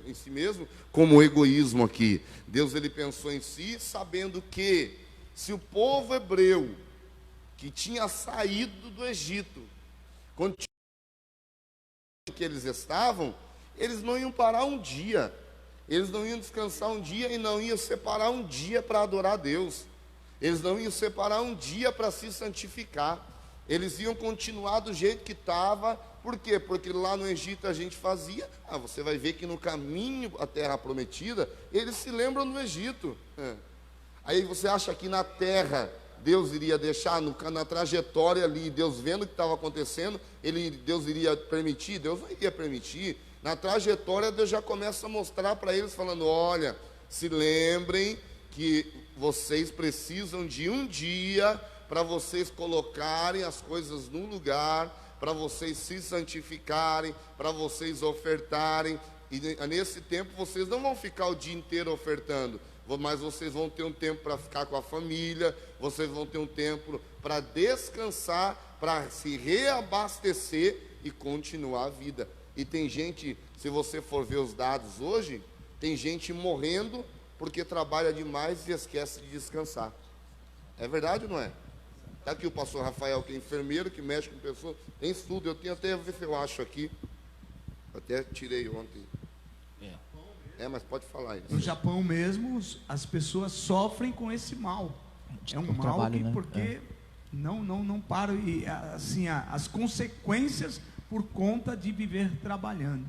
em si mesmo como egoísmo aqui. Deus ele pensou em si, sabendo que se o povo hebreu que tinha saído do Egito, continuando que eles estavam, eles não iam parar um dia, eles não iam descansar um dia e não iam separar um dia para adorar a Deus. Eles não iam separar um dia para se santificar. Eles iam continuar do jeito que estava. Por quê? Porque lá no Egito a gente fazia. Você vai ver que no caminho à terra prometida, eles se lembram do Egito. Aí você acha que na terra Deus iria deixar, na trajetória ali, Deus vendo o que estava acontecendo, Deus iria permitir? Deus não iria permitir. Na trajetória Deus já começa a mostrar para eles, falando: olha, se lembrem que vocês precisam de um dia para vocês colocarem as coisas no lugar, para vocês se santificarem, para vocês ofertarem. E nesse tempo vocês não vão ficar o dia inteiro ofertando, mas vocês vão ter um tempo para ficar com a família, vocês vão ter um tempo para descansar, para se reabastecer e continuar a vida. E tem gente, se você for ver os dados hoje, tem gente morrendo porque trabalha demais e esquece de descansar. É verdade ou não é? Está aqui o pastor Rafael, que é enfermeiro, que mexe com pessoas, tem estudo. Eu tenho até, ver se eu acho aqui. Até tirei ontem. Mas pode falar isso. No Japão mesmo, as pessoas sofrem com esse mal. É um mal trabalho, que, né? porque não param. E assim, as consequências por conta de viver trabalhando.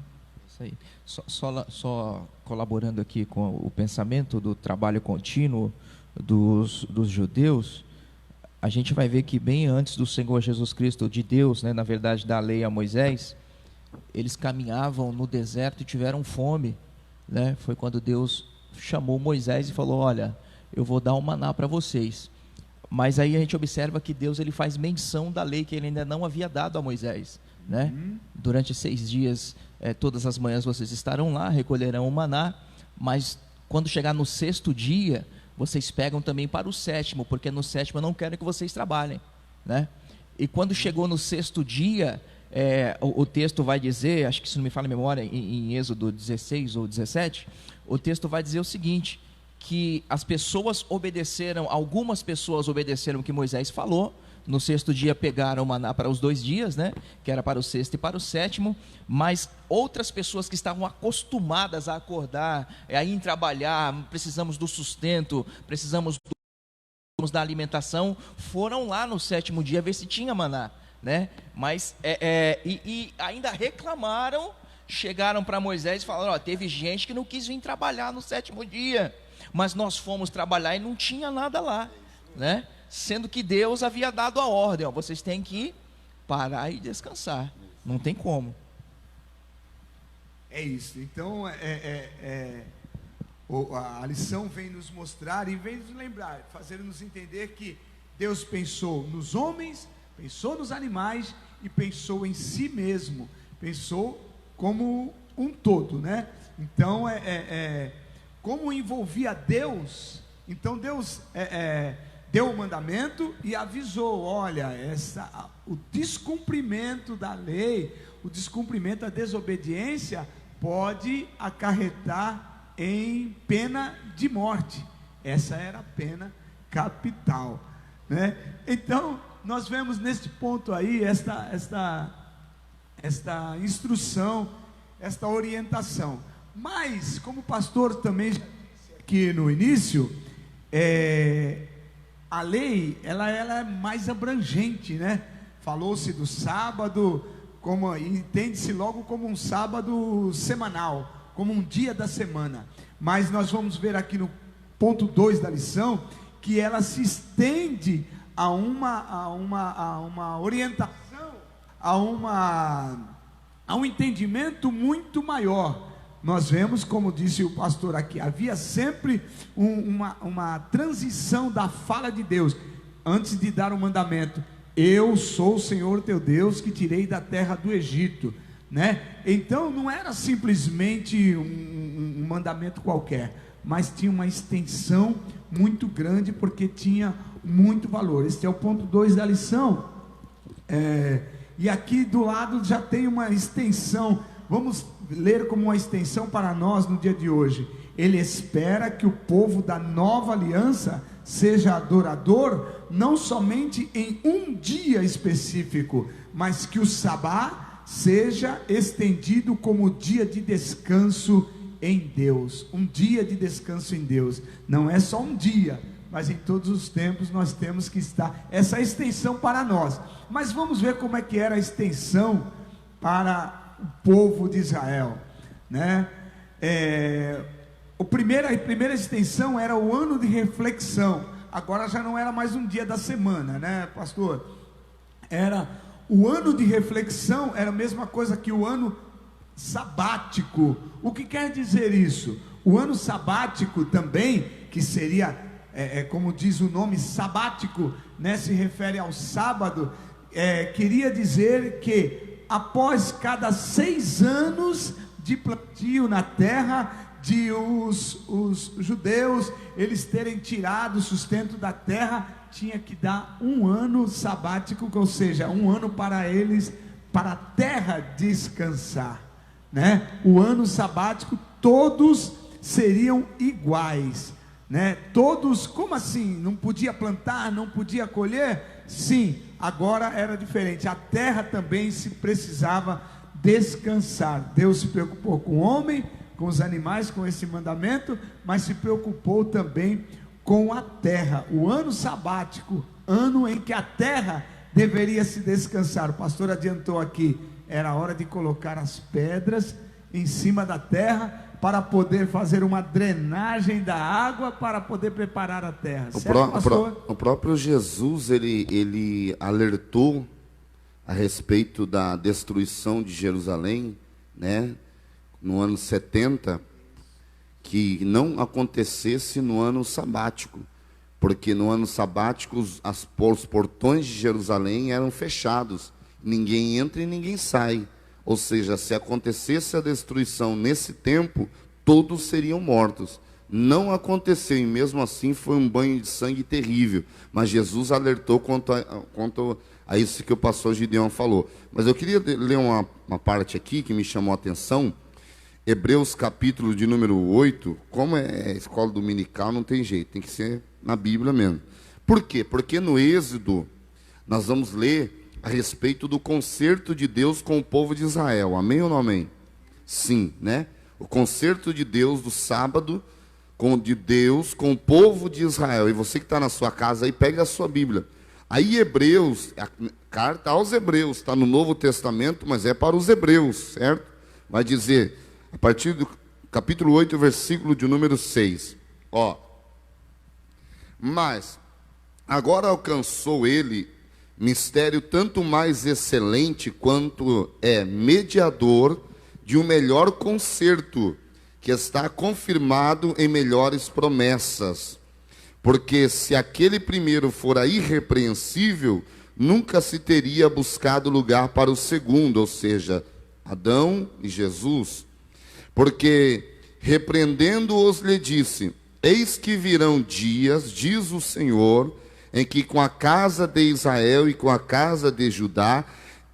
Isso aí. Só colaborando aqui com o pensamento do trabalho contínuo dos judeus, a gente vai ver que bem antes do Senhor Jesus Cristo, de Deus, né, na verdade da lei a Moisés, eles caminhavam no deserto e tiveram fome, né? Foi quando Deus chamou Moisés e falou: olha, eu vou dar um maná para vocês. Mas aí a gente observa que Deus, ele faz menção da lei que ele ainda não havia dado a Moisés, né? Durante 6 dias, todas as manhãs vocês estarão lá, recolherão o maná, mas quando chegar no 6º dia, vocês pegam também para o 7º, porque no 7º eu não quero que vocês trabalhem, né? E quando chegou no 6º dia, o texto vai dizer, acho que se não me falha a memória, em Êxodo 16 ou 17, o texto vai dizer o seguinte, que as pessoas obedeceram, algumas pessoas obedeceram o que Moisés falou. No 6º dia pegaram o maná para os 2 dias, né? Que era para o 6º e para o 7º, mas outras pessoas que estavam acostumadas a acordar, a ir trabalhar, precisamos do sustento, precisamos da alimentação, foram lá no 7º dia ver se tinha maná, né? Mas e ainda reclamaram, chegaram para Moisés e falaram: ó, teve gente que não quis vir trabalhar no 7º dia, mas nós fomos trabalhar e não tinha nada lá, né? Sendo que Deus havia dado a ordem: ó, vocês têm que parar e descansar, não tem como. É isso. Então a lição vem nos mostrar e vem nos lembrar, fazer-nos entender que Deus pensou nos homens, pensou nos animais e pensou em si mesmo, pensou como um todo, né? Então como envolvia Deus, então Deus deu o mandamento e avisou: olha, o descumprimento da lei, o descumprimento, a desobediência pode acarretar em pena de morte. Essa era a pena capital, né? Então nós vemos neste ponto aí esta instrução, esta orientação. Mas como o pastor também já disse aqui no início, a lei ela é mais abrangente, né? Falou-se do sábado, entende-se logo como um sábado semanal, como um dia da semana. Mas nós vamos ver aqui no ponto 2 da lição que ela se estende a uma orientação, a um entendimento muito maior. Nós vemos, como disse o pastor aqui, havia sempre uma transição da fala de Deus, antes de dar o mandamento: eu sou o Senhor teu Deus, que tirei da terra do Egito, né? Então não era simplesmente um mandamento qualquer, mas tinha uma extensão muito grande, porque tinha muito valor. Este é o ponto 2 da lição. E aqui do lado já tem uma extensão. Vamos ler como uma extensão para nós no dia de hoje. Ele espera que o povo da nova aliança seja adorador, não somente em um dia específico, mas que o sabá seja estendido como dia de descanso em Deus. Um dia de descanso em Deus. Não é só um dia, mas em todos os tempos nós temos que estar essa extensão para nós. Mas vamos ver como é que era a extensão para o povo de Israel, né? A primeira extensão era o ano de reflexão. Agora já não era mais um dia da semana, né, pastor? Era o ano de reflexão, era a mesma coisa que o ano sabático. O que quer dizer isso? O ano sabático também, que seria, como diz o nome, sabático, né, se refere ao sábado, queria dizer que após cada 6 anos de plantio na terra, de os judeus eles terem tirado o sustento da terra, tinha que dar um ano sabático, ou seja, um ano para eles, para a terra descansar, né? O ano sabático, todos seriam iguais, né? Todos, como assim? Não podia plantar, não podia colher? Sim, agora era diferente. A terra também se precisava descansar. Deus se preocupou com o homem, com os animais, com esse mandamento, mas se preocupou também com a terra. O ano sabático, ano em que a terra deveria se descansar. O pastor adiantou aqui, era hora de colocar as pedras em cima da terra para poder fazer uma drenagem da água para poder preparar a terra. O próprio Jesus, ele alertou a respeito da destruição de Jerusalém, né, no ano 70, que não acontecesse no ano sabático, porque no ano sabático os portões de Jerusalém eram fechados, ninguém entra e ninguém sai. Ou seja, se acontecesse a destruição nesse tempo, todos seriam mortos. Não aconteceu, e mesmo assim foi um banho de sangue terrível. Mas Jesus alertou quanto a isso que o pastor Gideon falou. Mas eu queria ler uma parte aqui que me chamou a atenção. Hebreus capítulo de número 8. Como é escola dominical, não tem jeito, tem que ser na Bíblia mesmo. Por quê? Porque no Êxodo nós vamos ler a respeito do concerto de Deus com o povo de Israel. Amém ou não amém? Sim, né? O concerto de Deus do sábado, de Deus com o povo de Israel. E você que está na sua casa aí, pega a sua Bíblia. Aí Hebreus, a carta aos Hebreus, está no Novo Testamento, mas é para os Hebreus, certo? Vai dizer, a partir do capítulo 8, versículo de número 6. Ó. Mas, agora alcançou ele mistério tanto mais excelente quanto é mediador de um melhor concerto, que está confirmado em melhores promessas. Porque se aquele primeiro fora irrepreensível, nunca se teria buscado lugar para o segundo, ou seja, Adão e Jesus. Porque repreendendo-os lhe disse: eis que virão dias, diz o Senhor, em que com a casa de Israel e com a casa de Judá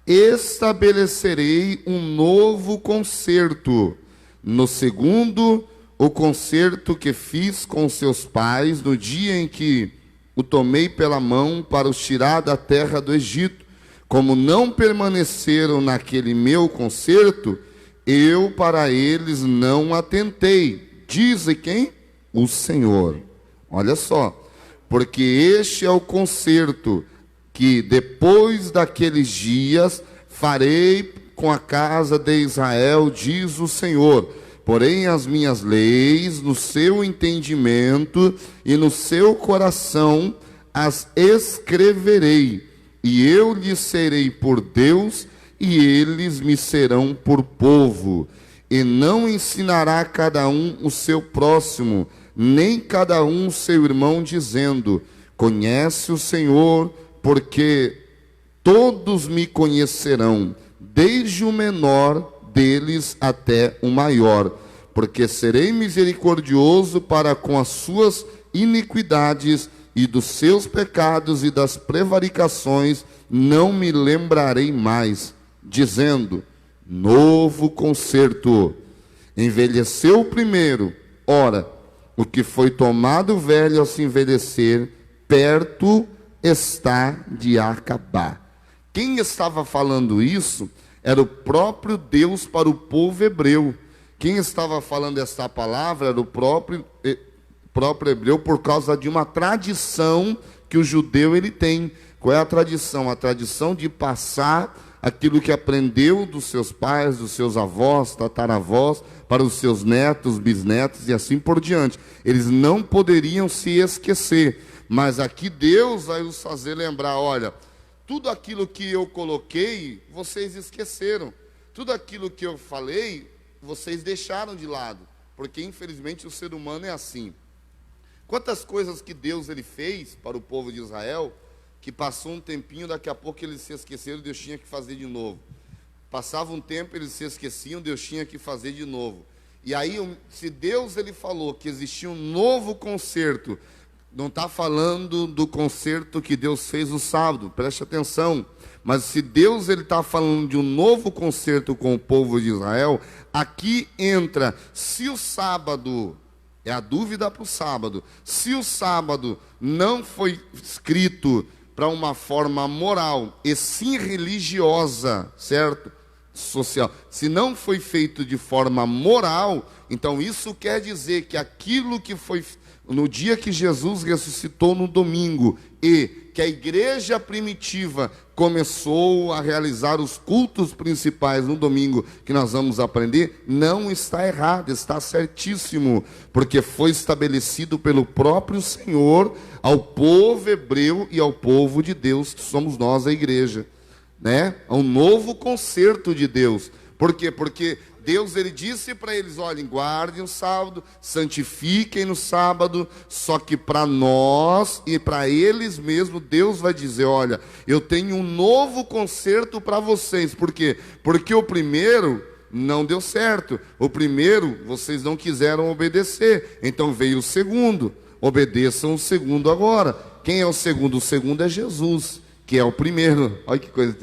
estabelecerei um novo concerto. No segundo, o concerto que fiz com seus pais no dia em que o tomei pela mão para os tirar da terra do Egito. Como não permaneceram naquele meu concerto, eu para eles não atentei. Diz quem? O Senhor. Olha só. Porque este é o concerto que depois daqueles dias farei com a casa de Israel, diz o Senhor. Porém as minhas leis no seu entendimento e no seu coração as escreverei, e eu lhes serei por Deus, e eles me serão por povo. E não ensinará cada um o seu próximo, nem cada um seu irmão, dizendo: conhece o Senhor, porque todos me conhecerão, desde o menor deles até o maior, porque serei misericordioso para com as suas iniquidades, e dos seus pecados e das prevaricações não me lembrarei mais, dizendo: novo concerto. Envelheceu o primeiro, ora, o que foi tomado velho ao se envelhecer, perto está de acabar. Quem estava falando isso era o próprio Deus para o povo hebreu. Quem estava falando essa palavra era o próprio hebreu, por causa de uma tradição que o judeu ele tem. Qual é a tradição? A tradição de passar aquilo que aprendeu dos seus pais, dos seus avós, tataravós, para os seus netos, bisnetos e assim por diante. Eles não poderiam se esquecer, mas aqui Deus vai os fazer lembrar: olha, tudo aquilo que eu coloquei, vocês esqueceram. Tudo aquilo que eu falei, vocês deixaram de lado, porque infelizmente o ser humano é assim. Quantas coisas que Deus ele fez para o povo de Israel, que passou um tempinho, daqui a pouco eles se esqueceram, Deus tinha que fazer de novo. Passava um tempo, eles se esqueciam, Deus tinha que fazer de novo. E aí, se Deus ele falou que existia um novo concerto, não está falando do concerto que Deus fez no sábado, preste atenção. Mas se Deus ele está falando de um novo concerto com o povo de Israel, aqui entra, se o sábado É a dúvida para o sábado. Se o sábado não foi escrito para uma forma moral e sim religiosa, certo? Social. Se não foi feito de forma moral, então isso quer dizer que aquilo que foi no dia que Jesus ressuscitou no domingo e que a igreja primitiva começou a realizar os cultos principais no domingo, que nós vamos aprender, não está errado, está certíssimo, porque foi estabelecido pelo próprio Senhor ao povo hebreu e ao povo de Deus, que somos nós, a igreja, né? É um novo concerto de Deus. Por quê? Porque Deus, ele disse para eles, olhem, guardem o sábado, santifiquem no sábado, só que para nós e para eles mesmos, Deus vai dizer, olha, eu tenho um novo concerto para vocês. Por quê? Porque o primeiro não deu certo, o primeiro vocês não quiseram obedecer, então veio o segundo, obedeçam o segundo agora. Quem é o segundo? O segundo é Jesus, que é o primeiro. Olha que coisa,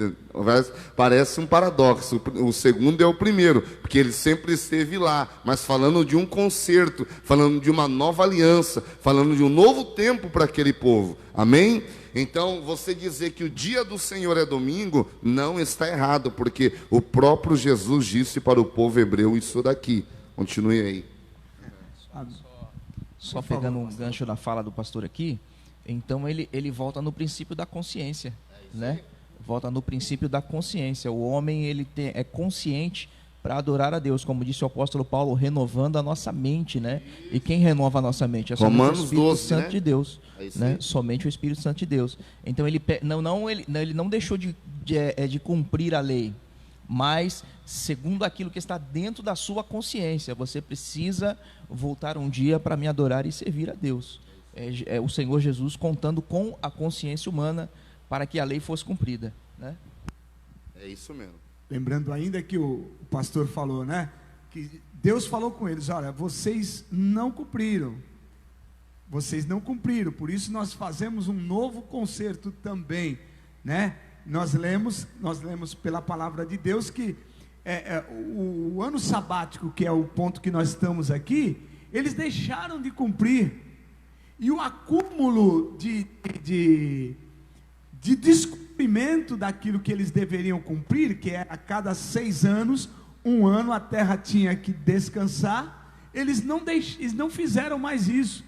parece um paradoxo. O segundo é o primeiro, porque ele sempre esteve lá, mas falando de um concerto, falando de uma nova aliança, falando de um novo tempo para aquele povo. Amém? Então, você dizer que o dia do Senhor é domingo, não está errado, porque o próprio Jesus disse para o povo hebreu isso daqui. Continue aí. Só pegando um gancho na fala do pastor aqui, então ele volta no princípio da consciência, né? Volta no princípio da consciência. O homem é consciente para adorar a Deus, como disse o apóstolo Paulo, renovando a nossa mente, né? E quem renova a nossa mente? É somente o Espírito 12, Santo né? de Deus, né? Somente o Espírito Santo de Deus. Então ele não deixou de cumprir a lei, mas segundo aquilo que está dentro da sua consciência. Você precisa voltar um dia para me adorar e servir a Deus. É o Senhor Jesus contando com a consciência humana para que a lei fosse cumprida, né? É isso mesmo. Lembrando ainda que o pastor falou, né? Que Deus falou com eles, olha, vocês não cumpriram. Vocês não cumpriram, por isso nós fazemos um novo concerto também, né? Nós lemos pela palavra de Deus que o ano sabático, que é o ponto que nós estamos aqui, eles deixaram de cumprir. E o acúmulo de descumprimento daquilo que eles deveriam cumprir, que é a cada 6 anos, um ano a terra tinha que descansar, eles não fizeram mais isso.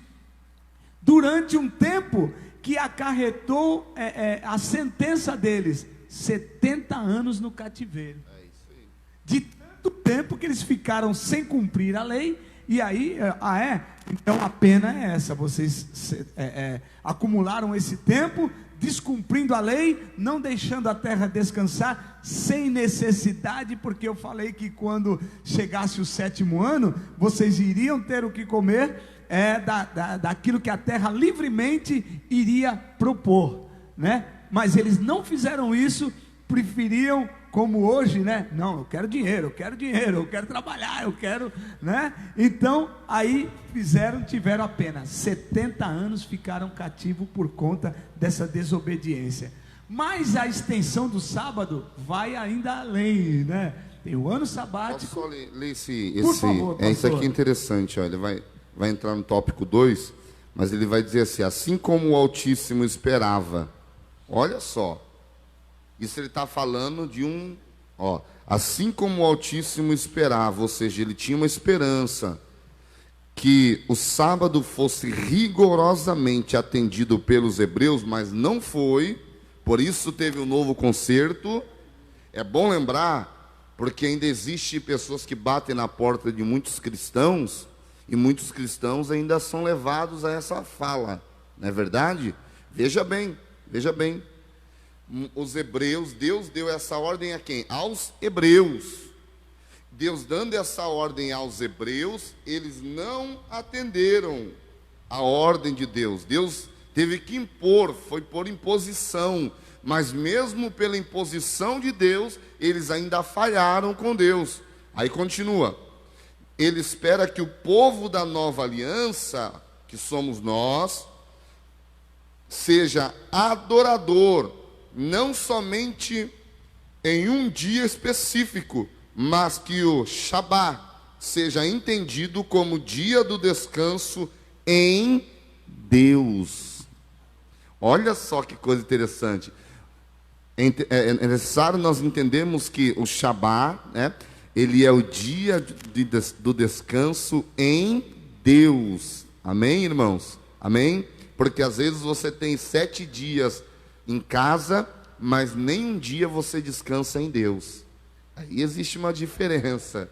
Durante um tempo que acarretou a sentença deles, 70 anos no cativeiro. De tanto tempo que eles ficaram sem cumprir a lei, e aí, então a pena é essa, vocês acumularam esse tempo, descumprindo a lei, não deixando a terra descansar, sem necessidade, porque eu falei que quando chegasse o 7º ano, vocês iriam ter o que comer, daquilo que a terra livremente iria propor, né? Mas eles não fizeram isso, preferiam, como hoje, né? Não, eu quero dinheiro, eu quero trabalhar, eu quero, né? Então, aí tiveram apenas 70 anos, ficaram cativos por conta dessa desobediência. Mas a extensão do sábado vai ainda além, né? Tem o ano sabático. Posso só ler esse Por favor, pastor. Isso aqui é interessante, ó, ele vai entrar no tópico 2, mas ele vai dizer assim como o Altíssimo esperava. Olha só. Isso ele está falando de assim como o Altíssimo esperava, ou seja, ele tinha uma esperança que o sábado fosse rigorosamente atendido pelos hebreus, mas não foi, por isso teve um novo concerto. É bom lembrar, porque ainda existe pessoas que batem na porta de muitos cristãos, e muitos cristãos ainda são levados a essa fala, não é verdade? Veja bem, os hebreus, Deus deu essa ordem a quem? Aos hebreus. Deus dando essa ordem aos hebreus, eles não atenderam a ordem de Deus. Deus teve que impor, foi por imposição, mas mesmo pela imposição de Deus, eles ainda falharam com Deus. Aí continua, ele espera que o povo da nova aliança, que somos nós, seja adorador, não somente em um dia específico, mas que o Shabá seja entendido como dia do descanso em Deus. Olha só que coisa interessante. É necessário nós entendermos que o Shabá, né, ele é o dia do descanso em Deus. Amém, irmãos? Amém? Porque às vezes você tem 7 dias em casa, mas nem um dia você descansa em Deus. Aí existe uma diferença.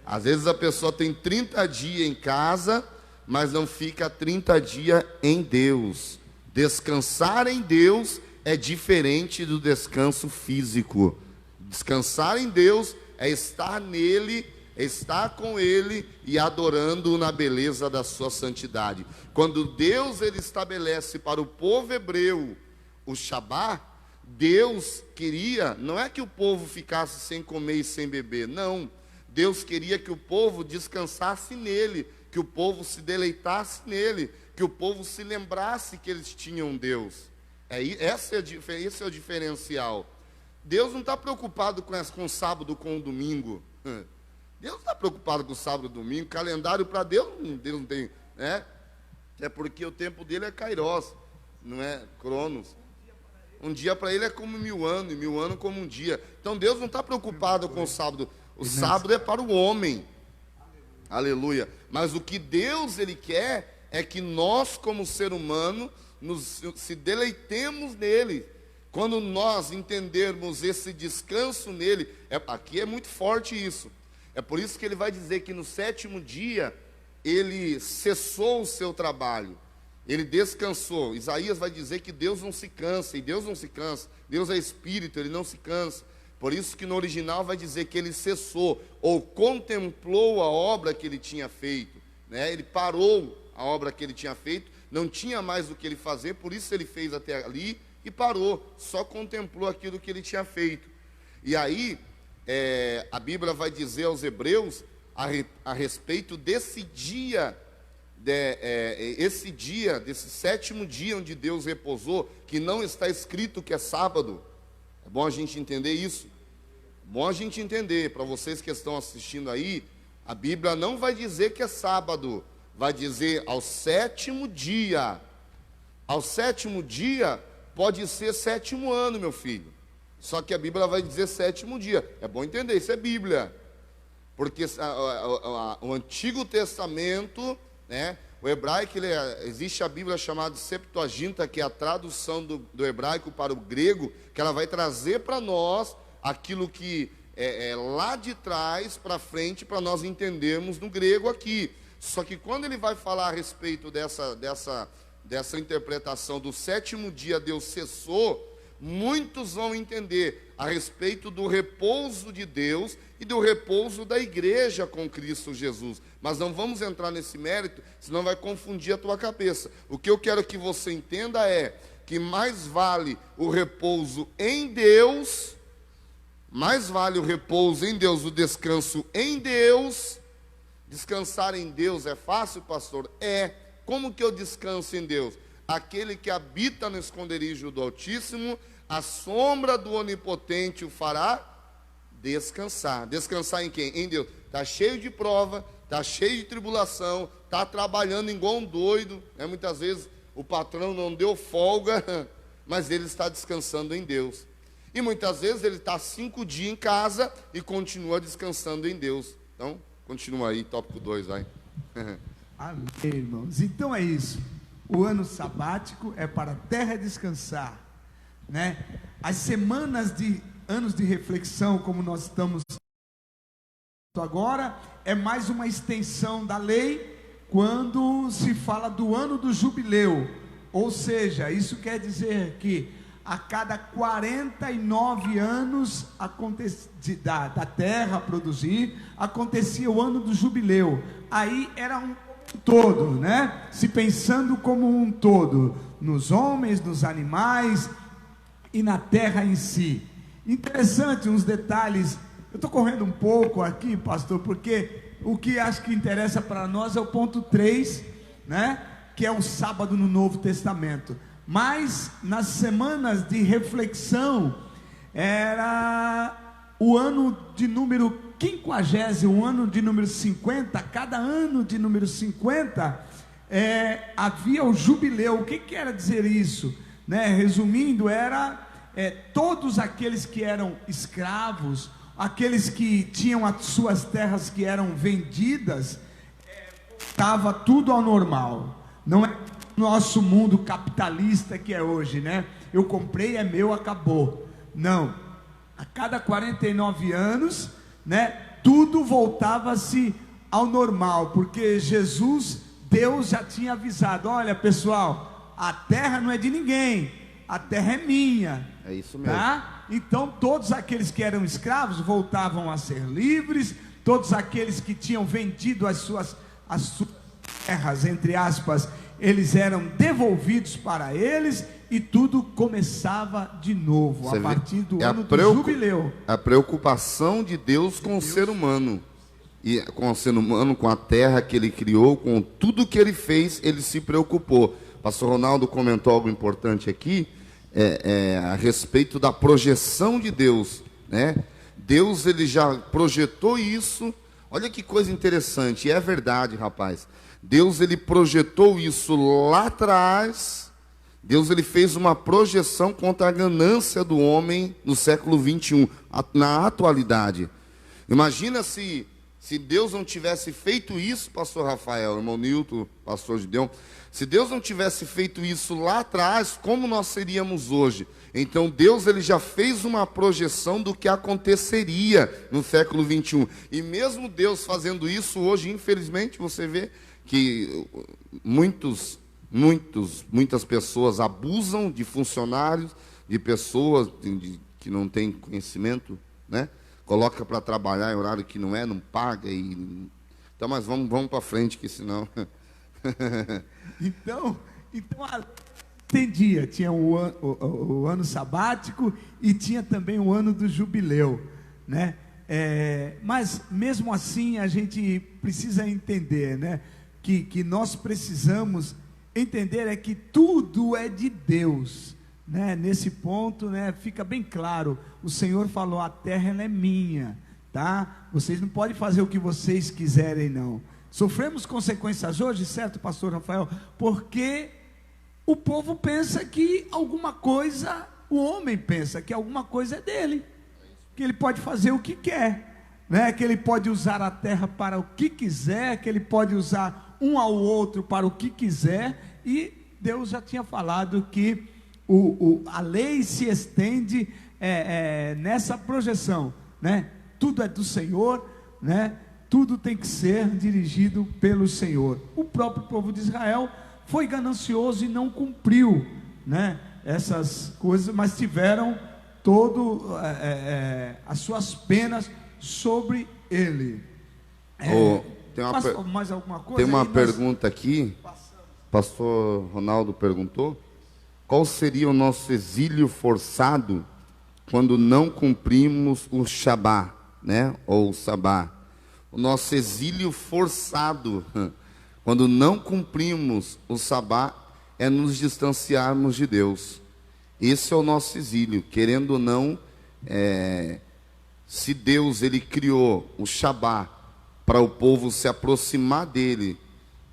Às vezes a pessoa tem 30 dias em casa, mas não fica 30 dias em Deus. Descansar em Deus é diferente do descanso físico. Descansar em Deus é estar nele, é estar com ele e adorando-o na beleza da sua santidade. Quando Deus ele estabelece para o povo hebreu o Shabá, Deus queria, não é que o povo ficasse sem comer e sem beber, não. Deus queria que o povo descansasse nele, que o povo se deleitasse nele, que o povo se lembrasse que eles tinham Deus. Esse é o diferencial. Deus não está preocupado com o sábado, com o domingo. Deus não está preocupado com o sábado e o domingo. Calendário para Deus não tem, né? É porque o tempo dele é Kairos, não é Cronos. Um dia para ele é como 1000 anos, e 1000 anos como um dia. Então Deus não está preocupado com o sábado. O sábado é para o homem. Aleluia. Mas o que Deus ele quer é que nós, como ser humano, se deleitemos nele. Quando nós entendermos esse descanso nele, aqui é muito forte isso. É por isso que ele vai dizer que no 7º dia, ele cessou o seu trabalho. Ele descansou. Isaías vai dizer que Deus não se cansa, e Deus não se cansa. Deus é espírito, ele não se cansa. Por isso que no original vai dizer que ele cessou, ou contemplou a obra que ele tinha feito, né? Ele parou a obra que ele tinha feito, não tinha mais o que ele fazer, por isso ele fez até ali e parou, só contemplou aquilo que ele tinha feito. E aí, a Bíblia vai dizer aos hebreus a respeito desse dia, desse 7º dia onde Deus repousou, que não está escrito que é sábado. É bom a gente entender isso. É bom a gente entender, para vocês que estão assistindo aí, a Bíblia não vai dizer que é sábado, vai dizer ao 7º dia. Ao 7º dia pode ser 7º ano, meu filho. Só que a Bíblia vai dizer 7º dia. É bom entender, isso é Bíblia. Porque o Antigo Testamento, né, o hebraico, existe a Bíblia chamada Septuaginta, que é a tradução do hebraico para o grego, que ela vai trazer para nós aquilo que é lá de trás para frente, para nós entendermos no grego aqui. Só que quando ele vai falar a respeito dessa interpretação do 7º dia Deus cessou, muitos vão entender a respeito do repouso de Deus e do repouso da igreja com Cristo Jesus. Mas não vamos entrar nesse mérito, senão vai confundir a tua cabeça. O que eu quero que você entenda é que mais vale o repouso em Deus, o descanso em Deus. Descansar em Deus é fácil, pastor? É. Como que eu descanso em Deus? Aquele que habita no esconderijo do Altíssimo, a sombra do Onipotente o fará descansar. Descansar em quem? Em Deus. Está cheio de prova, está cheio de tribulação, está trabalhando igual um doido, né? Muitas vezes o patrão não deu folga, mas ele está descansando em Deus. E muitas vezes ele está 5 dias em casa e continua descansando em Deus. Então, continua aí, tópico 2, vai. Amém, irmãos. Então é isso. O ano sabático é para a terra descansar, né? As semanas de anos de reflexão, como nós estamos agora, é mais uma extensão da lei quando se fala do ano do jubileu. Ou seja, isso quer dizer que a cada 49 anos da terra produzir, acontecia o ano do jubileu. Aí era um todo, né? Se pensando como um todo, nos homens, nos animais e na terra em si. Interessante uns detalhes. Eu estou correndo um pouco aqui, pastor, porque o que acho que interessa para nós é o ponto 3, né? Que é o sábado no Novo Testamento. Mas nas semanas de reflexão era o ano de número 50º, ano de número 50, cada ano de número 50, havia o jubileu. O que quer dizer isso? Né? Resumindo, era todos aqueles que eram escravos, aqueles que tinham as suas terras que eram vendidas, estava tudo ao normal. Não é nosso mundo capitalista que é hoje, né? Eu comprei, é meu, acabou. Não. A cada 49 anos, né, tudo voltava-se ao normal, porque Jesus, Deus já tinha avisado: olha, pessoal, a terra não é de ninguém, a terra é minha. É isso mesmo. Tá? Então todos aqueles que eram escravos voltavam a ser livres, todos aqueles que tinham vendido as suas terras, entre aspas, eles eram devolvidos para eles, e tudo começava de novo. Você a partir do ano do jubileu. A preocupação de Deus com o ser humano, e com o ser humano, com a terra que ele criou, com tudo que ele fez, ele se preocupou. Pastor Ronaldo comentou algo importante aqui, a respeito da projeção de Deus, né? Deus, ele já projetou isso. Olha que coisa interessante, e é verdade, rapaz. Deus, ele projetou isso lá atrás. Deus, ele fez uma projeção contra a ganância do homem no século 21, na atualidade. Imagina se Deus não tivesse feito isso, pastor Rafael, irmão Nilton, pastor Gideon, se Deus não tivesse feito isso lá atrás, como nós seríamos hoje? Então Deus, ele já fez uma projeção do que aconteceria no século 21. E mesmo Deus fazendo isso hoje, infelizmente, você vê que muitas pessoas abusam de funcionários, de pessoas que não têm conhecimento, né? Coloca para trabalhar em horário que não paga. Então, mas vamos para frente, que senão... Então entendia, tinha o ano sabático e tinha também o ano do jubileu, né? Mas mesmo assim a gente precisa entender, né? Que nós precisamos entender que tudo é de Deus, né? Nesse ponto, né, fica bem claro. O Senhor falou: a terra, ela é minha, tá? Vocês não podem fazer o que vocês quiserem, não. Sofremos consequências hoje, certo, pastor Rafael? Porque o povo pensa que alguma coisa, o homem pensa que alguma coisa é dele, que ele pode fazer o que quer, né? Que ele pode usar a terra para o que quiser, que ele pode usar um ao outro para o que quiser. E Deus já tinha falado que a lei se estende nessa projeção, né? Tudo é do Senhor, né? Tudo tem que ser dirigido pelo Senhor. O próprio povo de Israel foi ganancioso e não cumpriu, né, essas coisas, mas tiveram as suas penas sobre ele. Mais alguma coisa? Tem uma pergunta aqui. Pastor Ronaldo perguntou: qual seria o nosso exílio forçado quando não cumprimos o Shabá, né? Ou o Sabá. O nosso exílio forçado, quando não cumprimos o Sabá, é nos distanciarmos de Deus. Esse é o nosso exílio, querendo ou não. Se Deus, ele criou o Shabá para o povo se aproximar dele,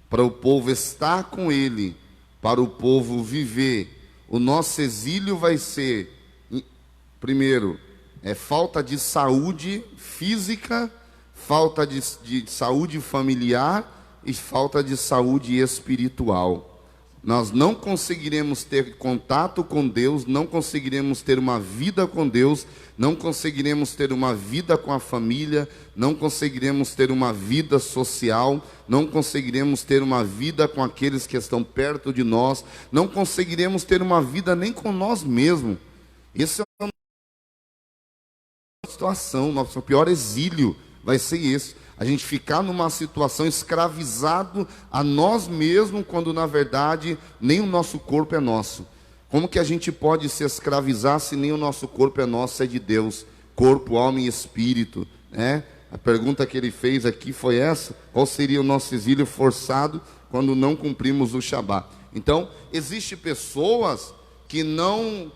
para o povo estar com ele, para o povo viver, o nosso exílio vai ser, primeiro, falta de saúde física, falta de saúde familiar e falta de saúde espiritual. Nós não conseguiremos ter contato com Deus, não conseguiremos ter uma vida com Deus, não conseguiremos ter uma vida com a família, não conseguiremos ter uma vida social, não conseguiremos ter uma vida com aqueles que estão perto de nós, não conseguiremos ter uma vida nem com nós mesmos. Essa é a situação, nosso pior exílio vai ser esse. A gente ficar numa situação escravizado a nós mesmos, quando na verdade nem o nosso corpo é nosso. Como que a gente pode se escravizar se nem o nosso corpo é nosso, é de Deus? Corpo, alma e espírito, né? A pergunta que ele fez aqui foi essa: qual seria o nosso exílio forçado quando não cumprimos o Shabá? Então, existem pessoas que não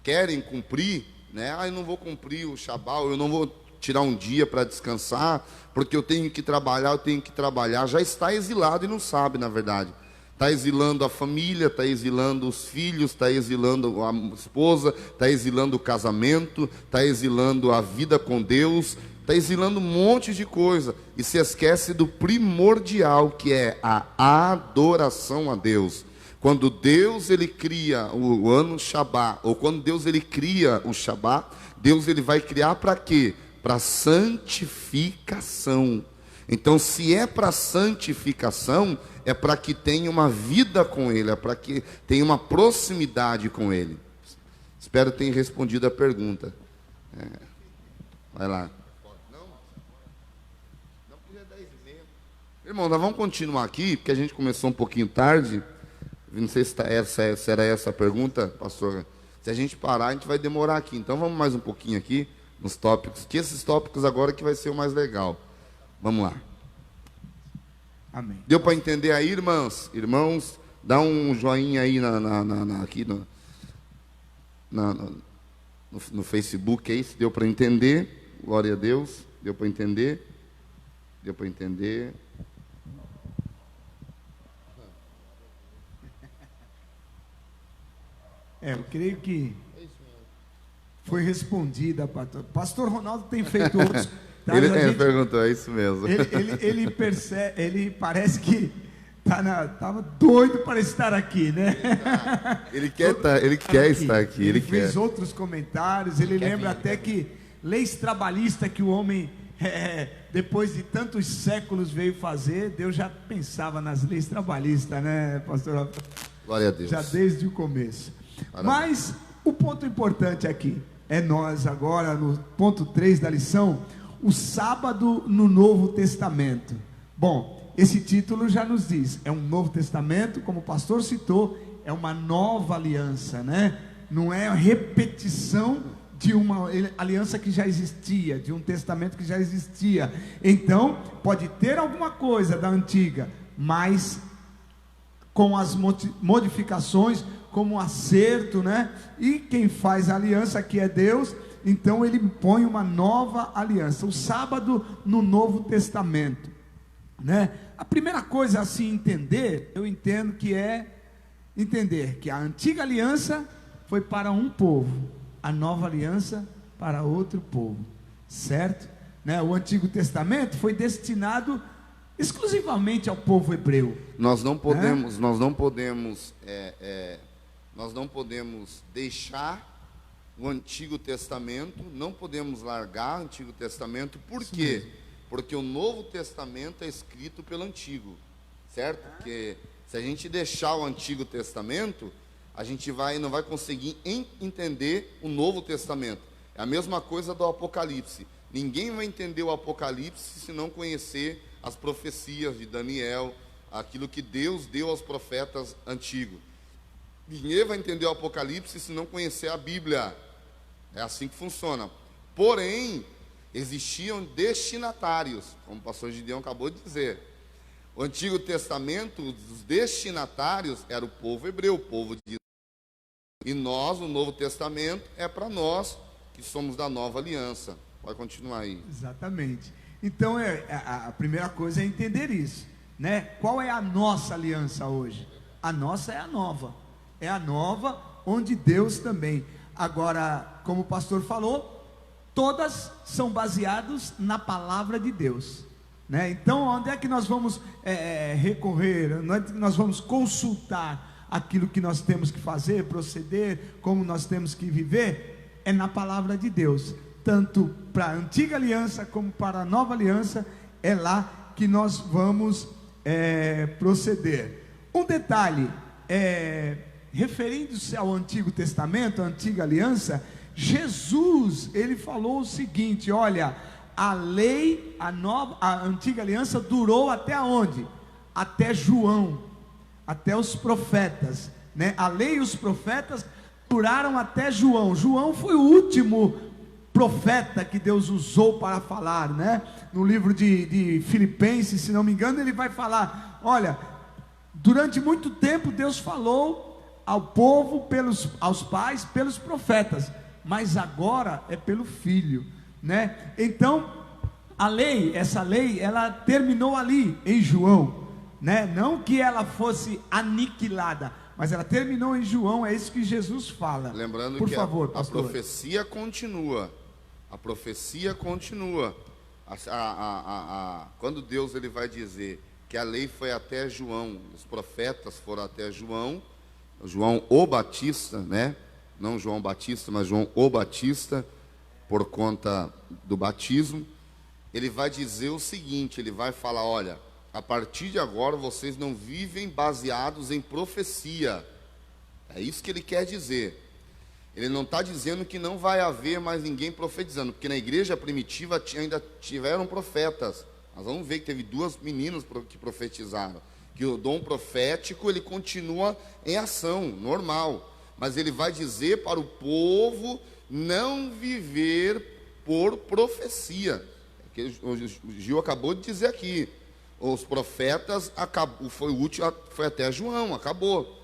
querem cumprir, né? Eu não vou cumprir o Shabá, eu não vou tirar um dia para descansar, porque eu tenho que trabalhar, já está exilado e não sabe, na verdade. Está exilando a família, está exilando os filhos, está exilando a esposa, está exilando o casamento, está exilando a vida com Deus, está exilando um monte de coisa, e se esquece do primordial, que é a adoração a Deus. Quando Deus ele cria o ano Shabá, ou quando Deus ele cria o Shabá, Deus ele vai criar para quê? Para santificação. Então, se é para santificação, é para que tenha uma vida com Ele, é para que tenha uma proximidade com Ele. Espero ter respondido a pergunta. Vai lá. Não, porque já é 10h30. Irmão, nós vamos continuar aqui, porque a gente começou um pouquinho tarde. Não sei se era essa a pergunta, pastor. Se a gente parar, a gente vai demorar aqui. Então, vamos mais um pouquinho aqui nos tópicos, que esses tópicos agora que vai ser o mais legal. Vamos lá. Amém. Deu para entender aí, irmãs? Irmãos, dá um joinha aí aqui no Facebook aí, se deu para entender. Glória a Deus. Deu para entender? Deu para entender? Eu creio que foi respondida, pastor. Pastor Ronaldo tem feito outros. Tá? Ele perguntou, é isso mesmo. Ele parece que estava doido para estar aqui, né? Ele quer estar aqui. Ele fez outros comentários. Ele lembra até que leis trabalhistas que o homem, depois de tantos séculos, veio fazer. Deus já pensava nas leis trabalhistas, né, pastor? Glória a Deus. Já desde o começo. Maravilha. Mas o ponto importante aqui é nós agora, no ponto 3 da lição, o sábado no Novo Testamento. Bom, esse título já nos diz, é um Novo Testamento, como o pastor citou, é uma nova aliança, né? Não é a repetição de uma aliança que já existia, de um testamento que já existia. Então, pode ter alguma coisa da antiga, mas com as modificações, como um acerto, né? E quem faz a aliança aqui é Deus. Então ele põe uma nova aliança, o sábado no Novo Testamento, né? A primeira coisa a se entender, eu entendo que é entender que a antiga aliança foi para um povo, a nova aliança para outro povo, certo? Né? O Antigo Testamento foi destinado exclusivamente ao povo hebreu. Nós não podemos deixar o Antigo Testamento, não podemos largar o Antigo Testamento. Por quê? Porque o Novo Testamento é escrito pelo Antigo, certo? Porque se a gente deixar o Antigo Testamento, a gente não vai conseguir entender o Novo Testamento. É a mesma coisa do Apocalipse. Ninguém vai entender o Apocalipse se não conhecer as profecias de Daniel, aquilo que Deus deu aos profetas antigos. Ninguém vai entender o Apocalipse se não conhecer a Bíblia. É assim que funciona. Porém, existiam destinatários, como o pastor Gideão acabou de dizer. O Antigo Testamento, os destinatários era o povo hebreu, o povo de Israel. E nós, o Novo Testamento, é para nós que somos da nova aliança. Pode continuar aí. Exatamente. Então, a primeira coisa é entender isso, né? Qual é a nossa aliança hoje? A nossa é a nova. É a nova, onde Deus também. Agora, como o pastor falou, todas são baseadas na palavra de Deus, né? Então, onde é que nós vamos recorrer? Onde é que nós vamos consultar aquilo que nós temos que fazer, proceder, como nós temos que viver? É na palavra de Deus. Tanto para a antiga aliança como para a nova aliança, é lá que nós vamos proceder. Um detalhe, referindo-se ao Antigo Testamento, a antiga aliança, Jesus, ele falou o seguinte: olha, a lei, a antiga aliança durou até onde? Até João, até os profetas, né? A lei e os profetas duraram até João. João foi o último profeta que Deus usou para falar, né? No livro de Filipenses, se não me engano, ele vai falar: olha, durante muito tempo Deus falou ao povo, aos pais, pelos profetas, mas agora é pelo Filho, né? Então, a lei, essa lei, ela terminou ali em João, né? Não que ela fosse aniquilada, mas ela terminou em João, é isso que Jesus fala. Lembrando por que favor, a profecia continua. A profecia continua. Quando Deus ele vai dizer que a lei foi até João, os profetas foram até João o Batista, né? Não João Batista, mas João o Batista, por conta do batismo, ele vai dizer o seguinte, ele vai falar, olha, a partir de agora vocês não vivem baseados em profecia. É isso que ele quer dizer. Ele não está dizendo que não vai haver mais ninguém profetizando, porque na igreja primitiva ainda tiveram profetas. Nós vamos ver que teve 2 meninas que profetizaram. Que o dom profético ele continua em ação, normal. Mas ele vai dizer para o povo não viver por profecia. Que o Gil acabou de dizer aqui. Os profetas foi até João, acabou.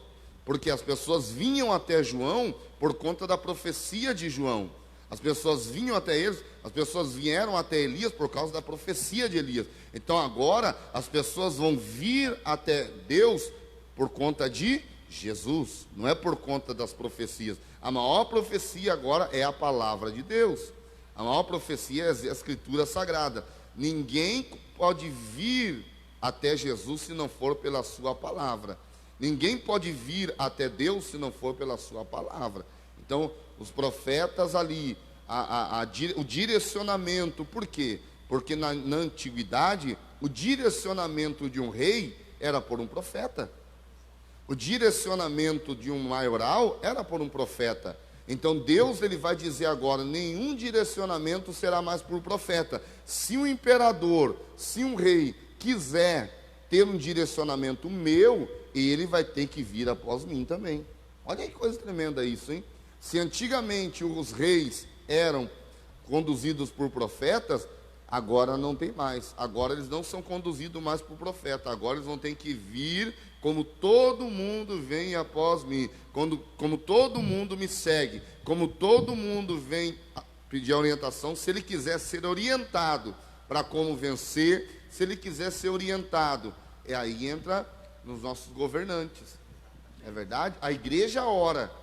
Porque as pessoas vinham até João por conta da profecia de João. As pessoas vinham até eles, as pessoas vieram até Elias por causa da profecia de Elias. Então agora as pessoas vão vir até Deus por conta de Jesus, não é por conta das profecias. A maior profecia agora é a palavra de Deus. A maior profecia é a Escritura Sagrada. Ninguém pode vir até Jesus se não for pela sua palavra. Ninguém pode vir até Deus se não for pela sua palavra. Então, os profetas ali, o direcionamento, por quê? Porque na antiguidade, o direcionamento de um rei era por um profeta. O direcionamento de um maioral era por um profeta. Então Deus ele vai dizer agora, nenhum direcionamento será mais por profeta. Se um imperador, se um rei quiser ter um direcionamento meu, ele vai ter que vir após mim também. Olha que coisa tremenda isso, hein? Se antigamente os reis eram conduzidos por profetas, agora não tem mais. Agora eles não são conduzidos mais por profeta. Agora eles vão ter que vir como todo mundo vem após mim. Como todo mundo me segue. Como todo mundo vem pedir orientação. Se ele quiser ser orientado para como vencer, se ele quiser ser orientado, aí entra nos nossos governantes. É verdade? A igreja ora.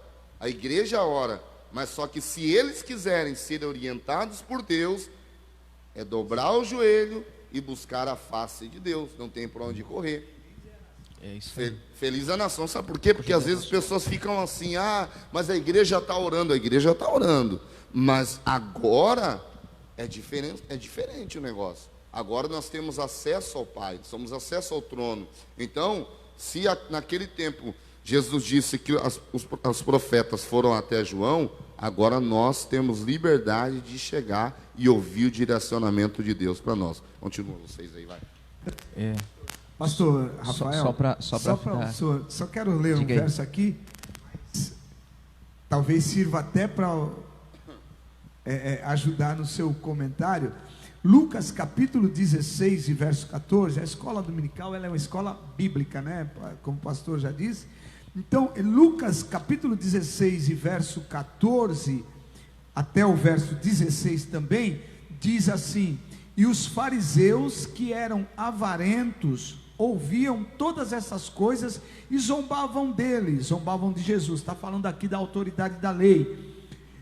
Mas só que se eles quiserem ser orientados por Deus, é dobrar o joelho e buscar a face de Deus. Não tem para onde correr. É isso aí. Feliz a nação, sabe por quê? Porque às vezes as pessoas ficam assim, mas a igreja está orando. A igreja está orando, mas agora é diferente o negócio. Agora nós temos acesso ao Pai, temos acesso ao trono. Então, se naquele tempo Jesus disse que os profetas foram até João, agora nós temos liberdade de chegar e ouvir o direcionamento de Deus para nós. Continua vocês aí, vai. Pastor Rafael, só quero ler um verso aqui, talvez sirva até para ajudar no seu comentário. Lucas capítulo 16 e verso 14, a escola dominical ela é uma escola bíblica, né? Como o pastor já disse. Então, em Lucas capítulo 16 e verso 14 até o verso 16 também, diz assim: e os fariseus que eram avarentos ouviam todas essas coisas e zombavam dele, zombavam de Jesus. Está falando aqui da autoridade da lei.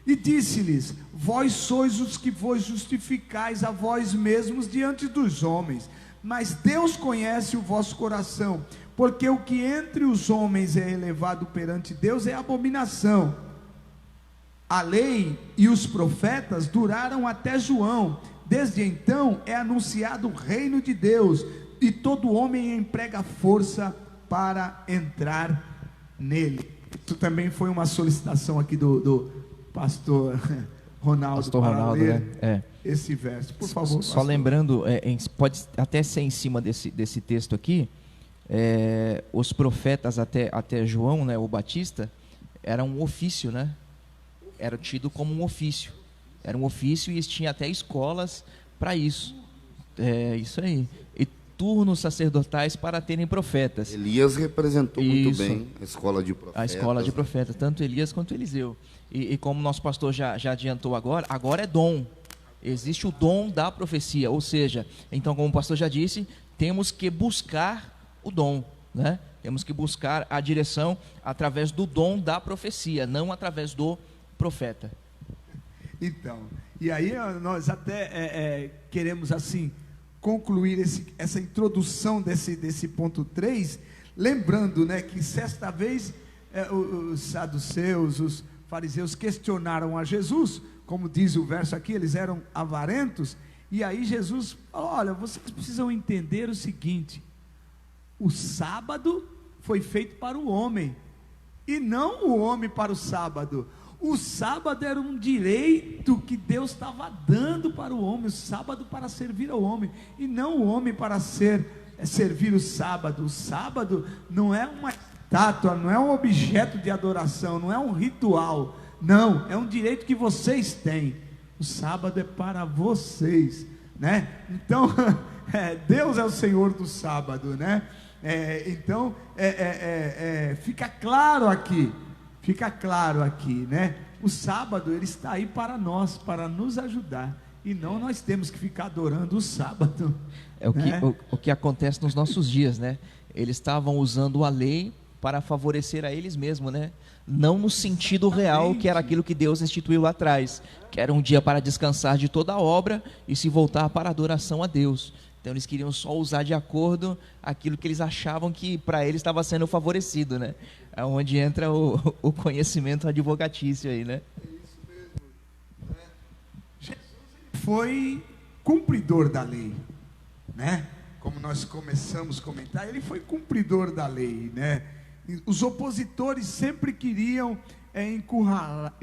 E disse-lhes: vós sois os que vos justificais a vós mesmos diante dos homens, mas Deus conhece o vosso coração, porque o que entre os homens é elevado perante Deus é abominação. A lei e os profetas duraram até João. Desde então é anunciado o reino de Deus, e todo homem emprega força para entrar nele. Isso também foi uma solicitação aqui do pastor Ronaldo, para ler, né? Esse verso, por favor. Só lembrando, pode até ser em cima desse texto aqui, os profetas até João, né, o Batista, era um ofício, né? Era tido como um ofício. Era um ofício e tinha até escolas para isso. Isso aí. E turnos sacerdotais para terem profetas. Elias representou muito bem a escola de profetas. A escola de profetas, tanto Elias quanto Eliseu. E como nosso pastor já adiantou agora é dom. existe o dom da profecia, ou seja, então, como o pastor já disse, temos que buscar o dom, né? Temos que buscar a direção através do dom da profecia, não através do profeta. Então, e aí nós até queremos assim concluir essa introdução desse ponto 3, lembrando, né, que certa vez os saduceus, os fariseus questionaram a Jesus, como diz o verso aqui, eles eram avarentos, e aí Jesus falou: olha, vocês precisam entender o seguinte, o sábado foi feito para o homem, e não o homem para o sábado. O sábado era um direito que Deus estava dando para o homem, o sábado para servir ao homem, e não o homem para servir o sábado. O sábado não é uma estátua, não é um objeto de adoração, não é um ritual, não, é um direito que vocês têm. O sábado é para vocês, né? Então, Deus é o Senhor do sábado, né? Então, fica claro aqui, né? O sábado, ele está aí para nós, para nos ajudar, e não nós temos que ficar adorando o sábado. O que acontece nos nossos dias, né? Eles estavam usando a lei para favorecer a eles mesmos, né? Não no sentido real, que era aquilo que Deus instituiu lá atrás, que era um dia para descansar de toda a obra e se voltar para a adoração a Deus. Então eles queriam só usar de acordo aquilo que eles achavam que para eles estava sendo favorecido, né? É onde entra o conhecimento advocatício aí, né? É isso mesmo, né? Jesus foi cumpridor da lei, né? Como nós começamos a comentar, ele foi cumpridor da lei, né? Os opositores sempre queriam encurralar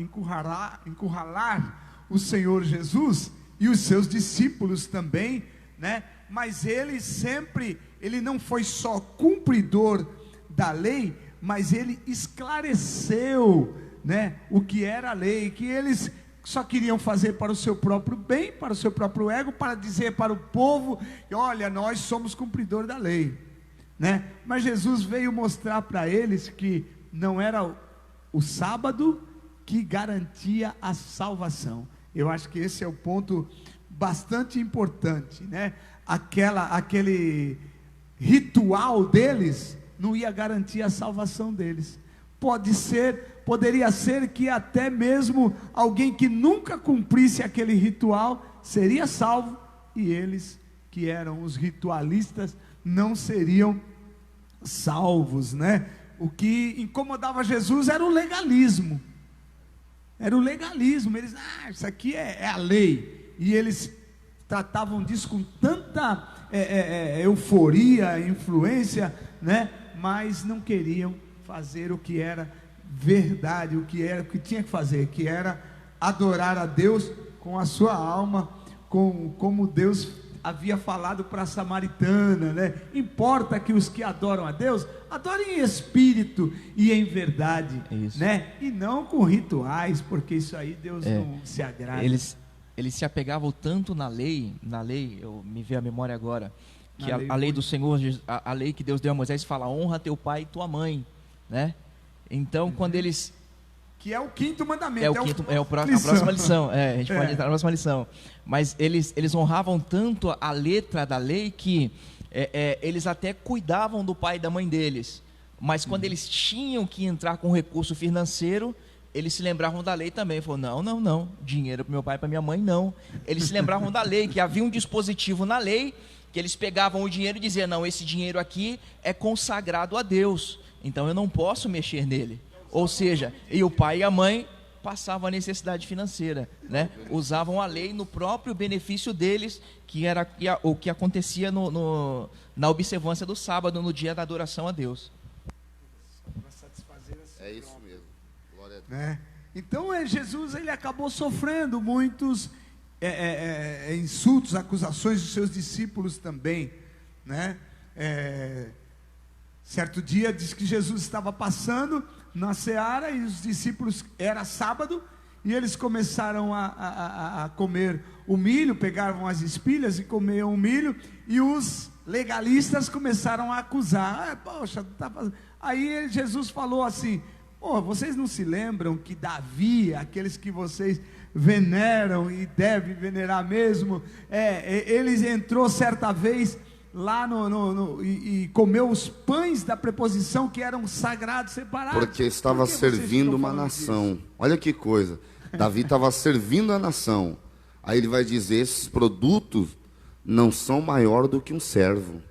o Senhor Jesus e os seus discípulos também, né? Mas ele não foi só cumpridor da lei, mas ele esclareceu, né, o que era a lei, que eles só queriam fazer para o seu próprio bem, para o seu próprio ego, para dizer para o povo, olha, nós somos cumpridor da lei, né? Mas Jesus veio mostrar para eles que não era o sábado que garantia a salvação. Eu acho que esse é o ponto bastante importante, né? Aquele ritual deles não ia garantir a salvação deles. Poderia ser que até mesmo alguém que nunca cumprisse aquele ritual seria salvo, e eles, que eram os ritualistas, não seriam salvos, né? O que incomodava Jesus era o legalismo. Eles, isso aqui é a lei, e eles tratavam disso com tanta euforia, influência, né? Mas não queriam fazer o que era verdade, o que tinha que fazer, que era adorar a Deus com a sua alma, como Deus havia falado para a samaritana, né? Importa que os que adoram a Deus adorem em espírito e em verdade, né? E não com rituais, porque isso aí Deus não se agrada. Eles se apegavam tanto na lei, me veio à memória agora, que a lei do Senhor, a lei que Deus deu a Moisés fala: honra teu pai e tua mãe, né? Então, quando eles... Que é o quinto mandamento. A próxima lição. A gente pode entrar na próxima lição. Mas eles honravam tanto a letra da lei que eles até cuidavam do pai e da mãe deles. Mas quando eles tinham que entrar com recurso financeiro, eles se lembravam da lei também. Falaram: não, dinheiro para meu pai e para minha mãe, não. Eles se lembravam da lei, que havia um dispositivo na lei, que eles pegavam o dinheiro e diziam: não, esse dinheiro aqui é consagrado a Deus, então eu não posso mexer nele. Ou seja, e o pai e a mãe passavam a necessidade financeira, né? Usavam a lei no próprio benefício deles, que era o que acontecia na observância do sábado, no dia da adoração a Deus. É isso mesmo. Glória a Deus. Né? Então Jesus, ele acabou sofrendo muitos insultos, acusações dos seus discípulos também, né? Certo dia diz que Jesus estava passando na seara e os discípulos, era sábado, e eles começaram a comer o milho, pegavam as espigas e comiam o milho, e os legalistas começaram a acusar: poxa, aí Jesus falou assim: vocês não se lembram que Davi, aqueles que vocês veneram e devem venerar mesmo. Ele entrou certa vez lá e comeu os pães da preposição que eram sagrados, separados. Porque estava servindo uma nação. Olha que coisa. Davi estava servindo a nação. Aí ele vai dizer: esses produtos não são maior do que um servo.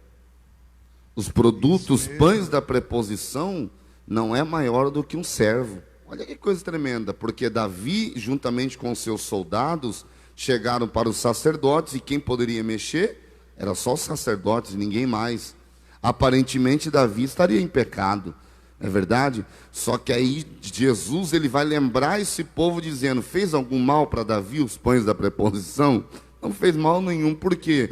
Os produtos, pães da preposição, não é maior do que um servo. Olha que coisa tremenda, porque Davi, juntamente com os seus soldados, chegaram para os sacerdotes, e quem poderia mexer era só os sacerdotes, ninguém mais. Aparentemente Davi estaria em pecado, é verdade? Só que aí Jesus, ele vai lembrar esse povo dizendo: fez algum mal para Davi os pães da preposição? Não fez mal nenhum. Por quê?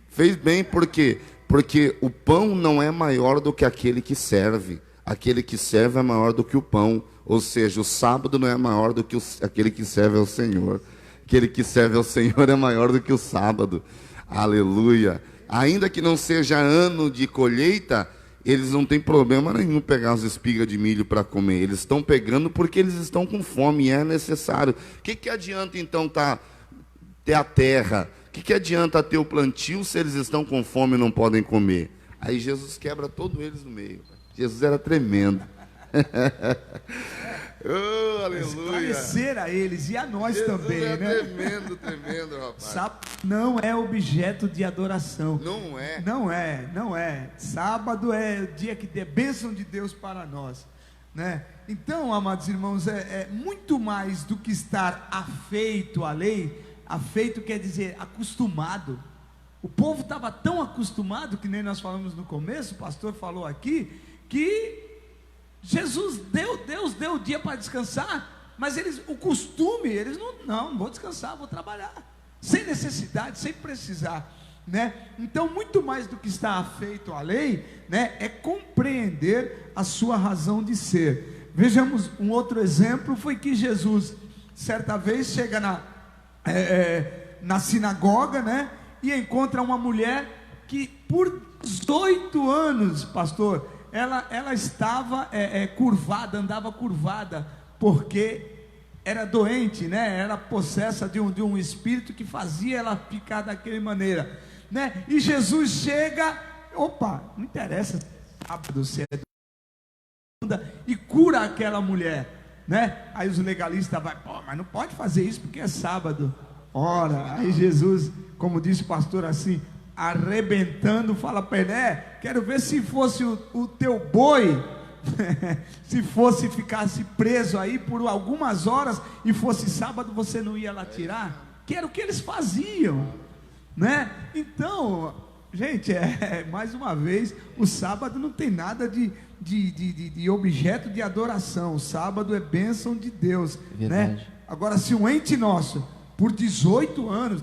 Fez bem. Por quê? Porque o pão não é maior do que aquele que serve. Aquele que serve é maior do que o pão. Ou seja, o sábado não é maior do que aquele que serve ao Senhor. Aquele que serve ao Senhor é maior do que o sábado. Aleluia. Ainda que não seja ano de colheita, eles não têm problema nenhum pegar as espigas de milho para comer. Eles estão pegando porque eles estão com fome e é necessário. O que adianta então ter a terra? O que adianta ter o plantio se eles estão com fome e não podem comer? Aí Jesus quebra todos eles no meio. Jesus era tremendo. Oh, aleluia. Esclarecer a eles e a nós Jesus também, né? Tremendo, rapaz. Sábado não é objeto de adoração. Não é. Sábado é o dia que dê bênção de Deus para nós, né? Então, amados irmãos, é muito mais do que estar afeito à lei. Afeito quer dizer acostumado. O povo estava tão acostumado, que nem nós falamos no começo, o pastor falou aqui, que Deus deu o dia para descansar, mas o costume, eles não vou descansar, vou trabalhar, sem necessidade, sem precisar, né? Então, muito mais do que estar afeito à lei, né, é compreender a sua razão de ser. Vejamos um outro exemplo, foi que Jesus, certa vez, chega na sinagoga, né, e encontra uma mulher que por 18 anos, pastor, ela estava curvada, andava curvada, porque era doente, né? Era possessa de um espírito que fazia ela ficar daquela maneira, né? E Jesus chega, não interessa, sábado, se é e cura aquela mulher, né? Aí os legalistas vão, mas não pode fazer isso porque é sábado. Ora, aí Jesus, como disse o pastor assim, arrebentando, fala para ele: quero ver se fosse o teu boi, se ficasse preso aí por algumas horas e fosse sábado, você não ia lá tirar? Que era o que eles faziam, né? Então, gente, mais uma vez, o sábado não tem nada de objeto de adoração. O sábado é bênção de Deus, né? Agora, se um ente nosso, por 18 anos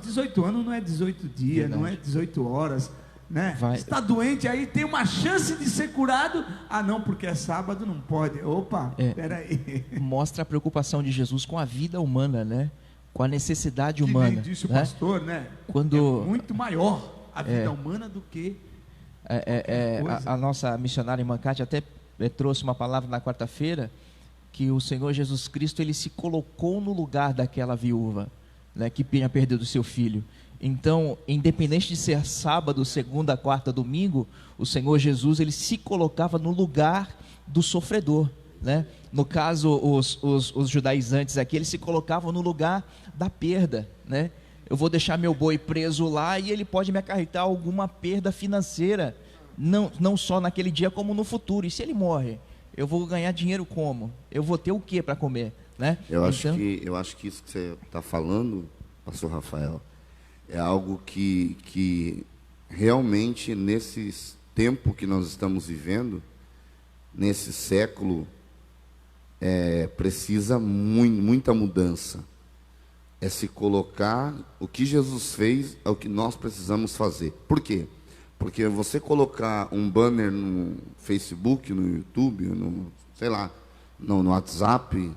não é 18 dias, verdade, não é 18 horas, né? Está doente aí, tem uma chance de ser curado. Não, porque é sábado, não pode. Peraí. Mostra a preocupação de Jesus com a vida humana, né? Com a necessidade humana. Nem disse o pastor, né? Quando... É muito maior a vida humana do que a nossa missionária irmã Cátia até trouxe uma palavra na quarta-feira, que o Senhor Jesus Cristo, ele se colocou no lugar daquela viúva, né, que tinha perdido o seu filho. Então, independente de ser sábado, segunda, quarta, domingo, o Senhor Jesus, ele se colocava no lugar do sofredor, né? No caso, os judaizantes aqui, eles se colocavam no lugar da perda, né? Eu vou deixar meu boi preso lá e ele pode me acarretar alguma perda financeira, não só naquele dia como no futuro. E se ele morre, eu vou ganhar dinheiro como? Eu vou ter o que para comer, né? Eu acho que isso que você está falando, pastor Rafael, é algo que realmente, nesse tempo que nós estamos vivendo, nesse século, precisa muita mudança. É se colocar, o que Jesus fez é o que nós precisamos fazer. Por quê? Porque você colocar um banner no Facebook, no YouTube, no WhatsApp,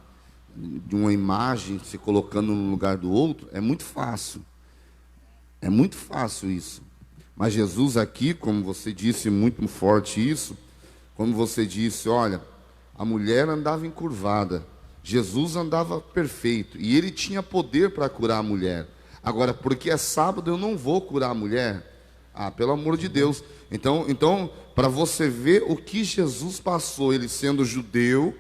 de uma imagem se colocando no lugar do outro, é muito fácil. É muito fácil isso. Mas Jesus aqui, como você disse, muito forte isso, como você disse, olha, a mulher andava encurvada, Jesus andava perfeito e ele tinha poder para curar a mulher. Agora, porque é sábado, eu não vou curar a mulher? Ah, pelo amor de Deus. Então, para você ver o que Jesus passou, ele sendo judeu,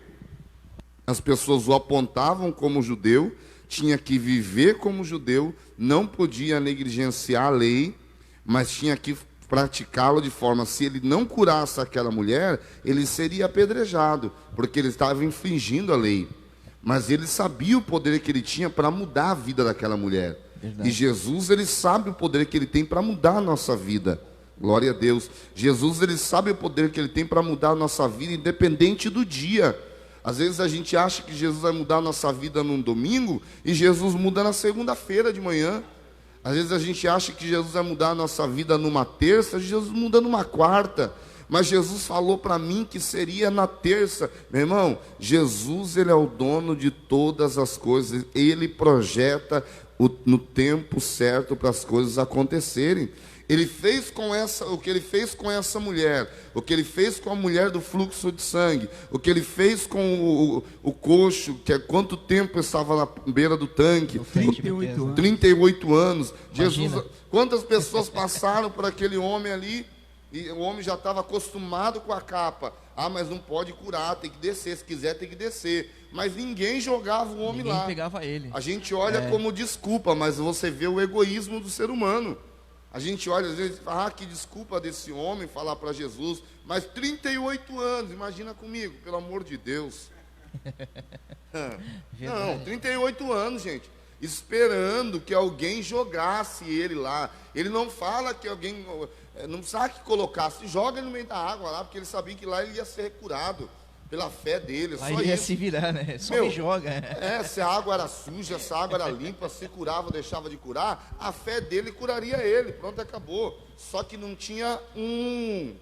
as pessoas o apontavam como judeu, tinha que viver como judeu, não podia negligenciar a lei, mas tinha que praticá-lo de forma, se ele não curasse aquela mulher, ele seria apedrejado, porque ele estava infringindo a lei. Mas ele sabia o poder que ele tinha para mudar a vida daquela mulher. Verdade. E Jesus, ele sabe o poder que ele tem para mudar a nossa vida. Glória a Deus. Jesus, ele sabe o poder que ele tem para mudar a nossa vida, independente do dia. Às vezes a gente acha que Jesus vai mudar a nossa vida num domingo, e Jesus muda na segunda-feira de manhã. Às vezes a gente acha que Jesus vai mudar a nossa vida numa terça, Jesus muda numa quarta. Mas Jesus falou para mim que seria na terça. Meu irmão, Jesus, ele é o dono de todas as coisas. Ele projeta no tempo certo para as coisas acontecerem. Ele fez o que ele fez com essa mulher, o que ele fez com a mulher do fluxo de sangue, o que ele fez com o coxo, que é quanto tempo estava na beira do tanque, 38 anos. Jesus, quantas pessoas passaram por aquele homem ali, e o homem já estava acostumado com a capa. Ah, mas não pode curar, tem que descer, se quiser tem que descer. Mas ninguém jogava o homem lá. Ninguém pegava ele. A gente olha como desculpa, mas você vê o egoísmo do ser humano. A gente olha às vezes e fala, que desculpa desse homem falar para Jesus, mas 38 anos, imagina comigo, pelo amor de Deus. Não, 38 anos, gente, esperando que alguém jogasse ele lá. Ele não fala que alguém, não sabe que colocasse, joga ele no meio da água lá, porque ele sabia que lá ele ia ser curado. Pela fé dele, lá só ele ia se virar, né? Só me joga. Se a água era suja, se a água era limpa, se curava ou deixava de curar, a fé dele curaria ele, pronto, acabou. Só que não tinha um.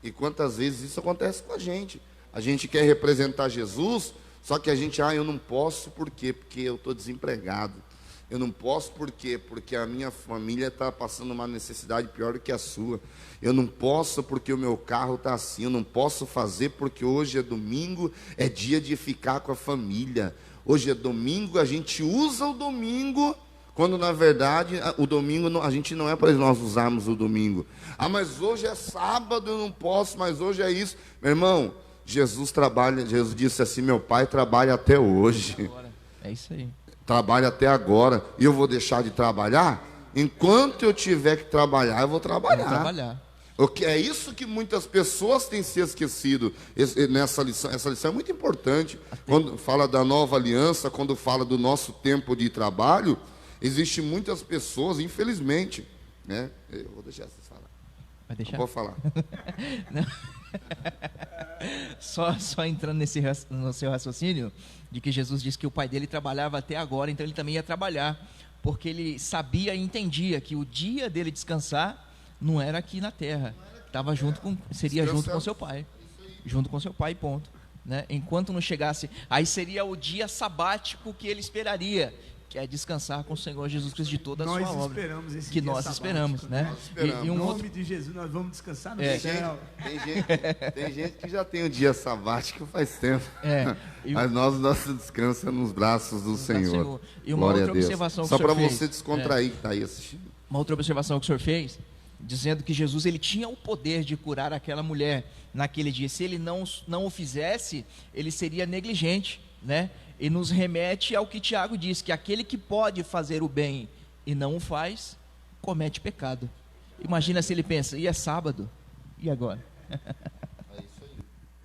E quantas vezes isso acontece com a gente? A gente quer representar Jesus, só que a gente, eu não posso, por quê? Porque eu estou desempregado. Eu não posso, por quê? Porque a minha família está passando uma necessidade pior do que a sua. Eu não posso porque o meu carro está assim. Eu não posso fazer porque hoje é domingo, é dia de ficar com a família. Hoje é domingo, a gente usa o domingo, quando na verdade o domingo, a gente não é para nós usarmos o domingo. Mas hoje é sábado, eu não posso, mas hoje é isso. Meu irmão, Jesus disse assim, meu pai trabalha até hoje. É isso aí. Trabalha até agora, e eu vou deixar de trabalhar? Enquanto eu tiver que trabalhar, eu vou trabalhar. É isso que muitas pessoas têm se esquecido nessa lição. Essa lição é muito importante. Quando fala da nova aliança, quando fala do nosso tempo de trabalho, existem muitas pessoas, infelizmente, né? Eu vou deixar vocês falar. Vai deixar? Vou falar. Só entrando no seu raciocínio, de que Jesus disse que o pai dele trabalhava até agora, então ele também ia trabalhar, porque ele sabia e entendia que o dia dele descansar não era aqui na terra, seria junto com seu pai, ponto, né? Enquanto não chegasse, aí seria o dia sabático que ele esperaria, que é descansar com o Senhor Jesus Cristo de toda a sua obra. Nós esperamos esse que dia nós esperamos, né? E em nome de Jesus nós vamos descansar no céu. Tem gente que já tem o dia sabático faz tempo. Mas nosso descanso é nos braços do Senhor. E uma outra observação que só para você descontrair que está aí assistindo. Uma outra observação que o senhor fez, dizendo que Jesus ele tinha o poder de curar aquela mulher naquele dia. Se ele não o fizesse, ele seria negligente, né? E nos remete ao que Tiago diz, que aquele que pode fazer o bem e não o faz, comete pecado. Imagina se ele pensa, e é sábado? E agora?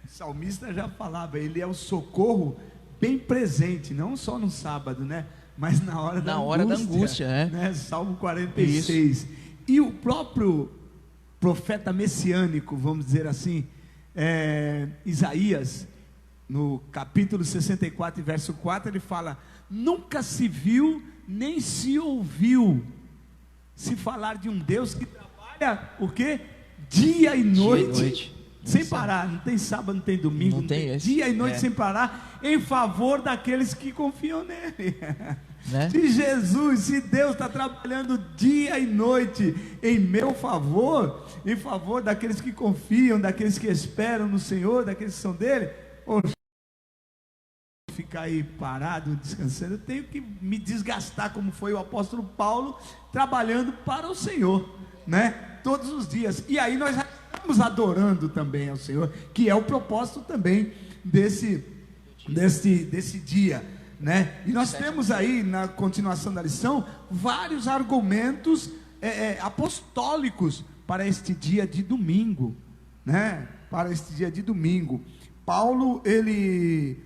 O salmista já falava, ele é o socorro bem presente, não só no sábado, né? Mas na hora da angústia, né? Salmo 46. Isso. E o próprio profeta messiânico, vamos dizer assim, Isaías, no capítulo 64, verso 4, ele fala: nunca se viu, nem se ouviu se falar de um Deus que trabalha, o quê? Dia e noite. Sem parar, não tem sábado, não tem domingo, não tem dia e noite sem parar, em favor daqueles que confiam nele. Né? Se Deus está trabalhando dia e noite em meu favor, em favor daqueles que confiam, daqueles que esperam no Senhor, daqueles que são dele, ficar aí parado, descansando, eu tenho que me desgastar, como foi o apóstolo Paulo, trabalhando para o Senhor, né? Todos os dias. E aí nós já estamos adorando também ao Senhor, que é o propósito também desse dia, né? E nós temos aí, na continuação da lição, vários argumentos apostólicos para este dia de domingo, né? Para este dia de domingo. Paulo, ele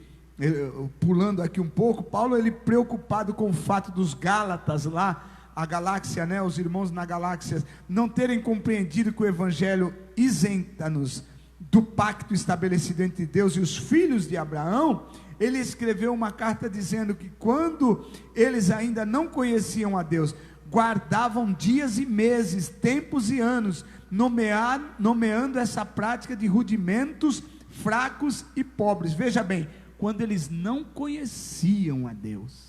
pulando aqui um pouco, Paulo, ele preocupado com o fato dos Gálatas lá, a galáxia, né, os irmãos na galáxia, não terem compreendido que o evangelho isenta-nos do pacto estabelecido entre Deus e os filhos de Abraão. Ele escreveu uma carta dizendo que quando eles ainda não conheciam a Deus, guardavam dias e meses, tempos e anos, nomeando essa prática de rudimentos fracos e pobres. Veja bem, quando eles não conheciam a Deus,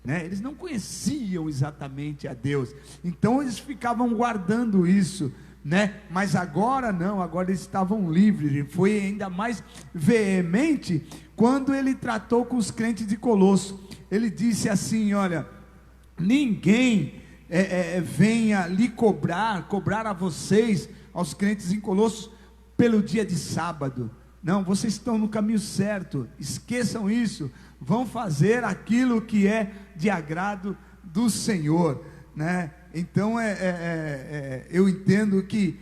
né? Eles não conheciam exatamente a Deus, então eles ficavam guardando isso, né? Mas agora não, agora eles estavam livres. Foi ainda mais veemente quando ele tratou com os crentes de Colosso. Ele disse assim: olha, ninguém venha lhe cobrar a vocês, aos crentes em Colossos, pelo dia de sábado. Não, vocês estão no caminho certo, esqueçam isso, vão fazer aquilo que é de agrado do Senhor, né? Então eu entendo que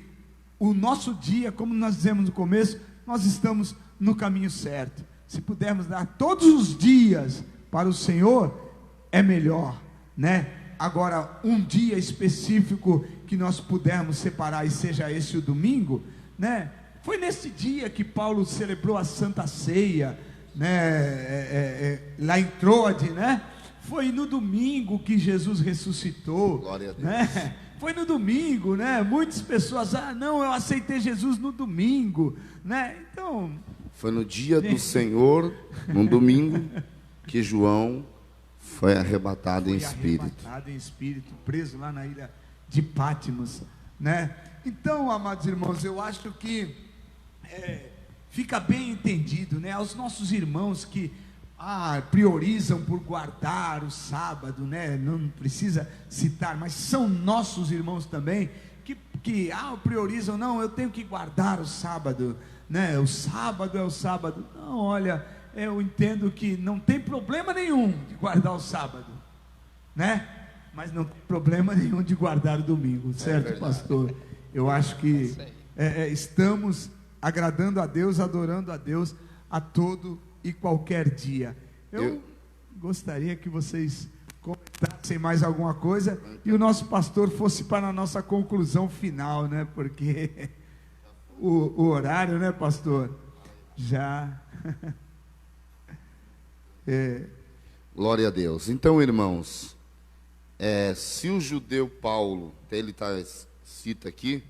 o nosso dia, como nós dizemos no começo, nós estamos no caminho certo. Se pudermos dar todos os dias para o Senhor, é melhor, né? Agora, um dia específico que nós pudermos separar, e seja esse o domingo, né? Foi nesse dia que Paulo celebrou a Santa Ceia, né? Lá em Troade, né? Foi no domingo que Jesus ressuscitou. Glória a Deus. Né? Foi no domingo, né? Muitas pessoas, não, eu aceitei Jesus no domingo, né? Então, foi no dia do Senhor, no domingo, que João foi arrebatado em espírito. Arrebatado em espírito, preso lá na ilha de Patmos, né? Então, amados irmãos, eu acho que fica bem entendido, né? Aos nossos irmãos que priorizam por guardar o sábado, né? Não precisa citar, mas são nossos irmãos também que priorizam, não, eu tenho que guardar o sábado, né? O sábado é o sábado. Não, olha, eu entendo que não tem problema nenhum de guardar o sábado, né? Mas não tem problema nenhum de guardar o domingo, certo, pastor? Eu acho que estamos agradando a Deus, adorando a Deus a todo e qualquer dia. Eu gostaria que vocês comentassem mais alguma coisa e o nosso pastor fosse para a nossa conclusão final, né? Porque o horário, né, pastor? Já. Glória a Deus. Então, irmãos, se o judeu Paulo, ele cita aqui,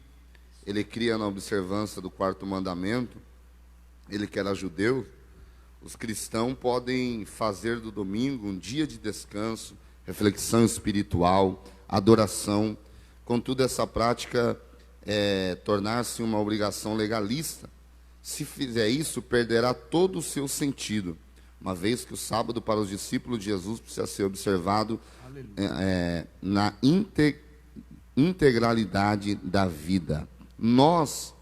ele cria na observância do 4º mandamento, ele que era judeu, os cristãos podem fazer do domingo um dia de descanso, reflexão espiritual, adoração. Contudo, essa prática tornar-se uma obrigação legalista. Se fizer isso, perderá todo o seu sentido, uma vez que o sábado para os discípulos de Jesus precisa ser observado na integralidade da vida. Nós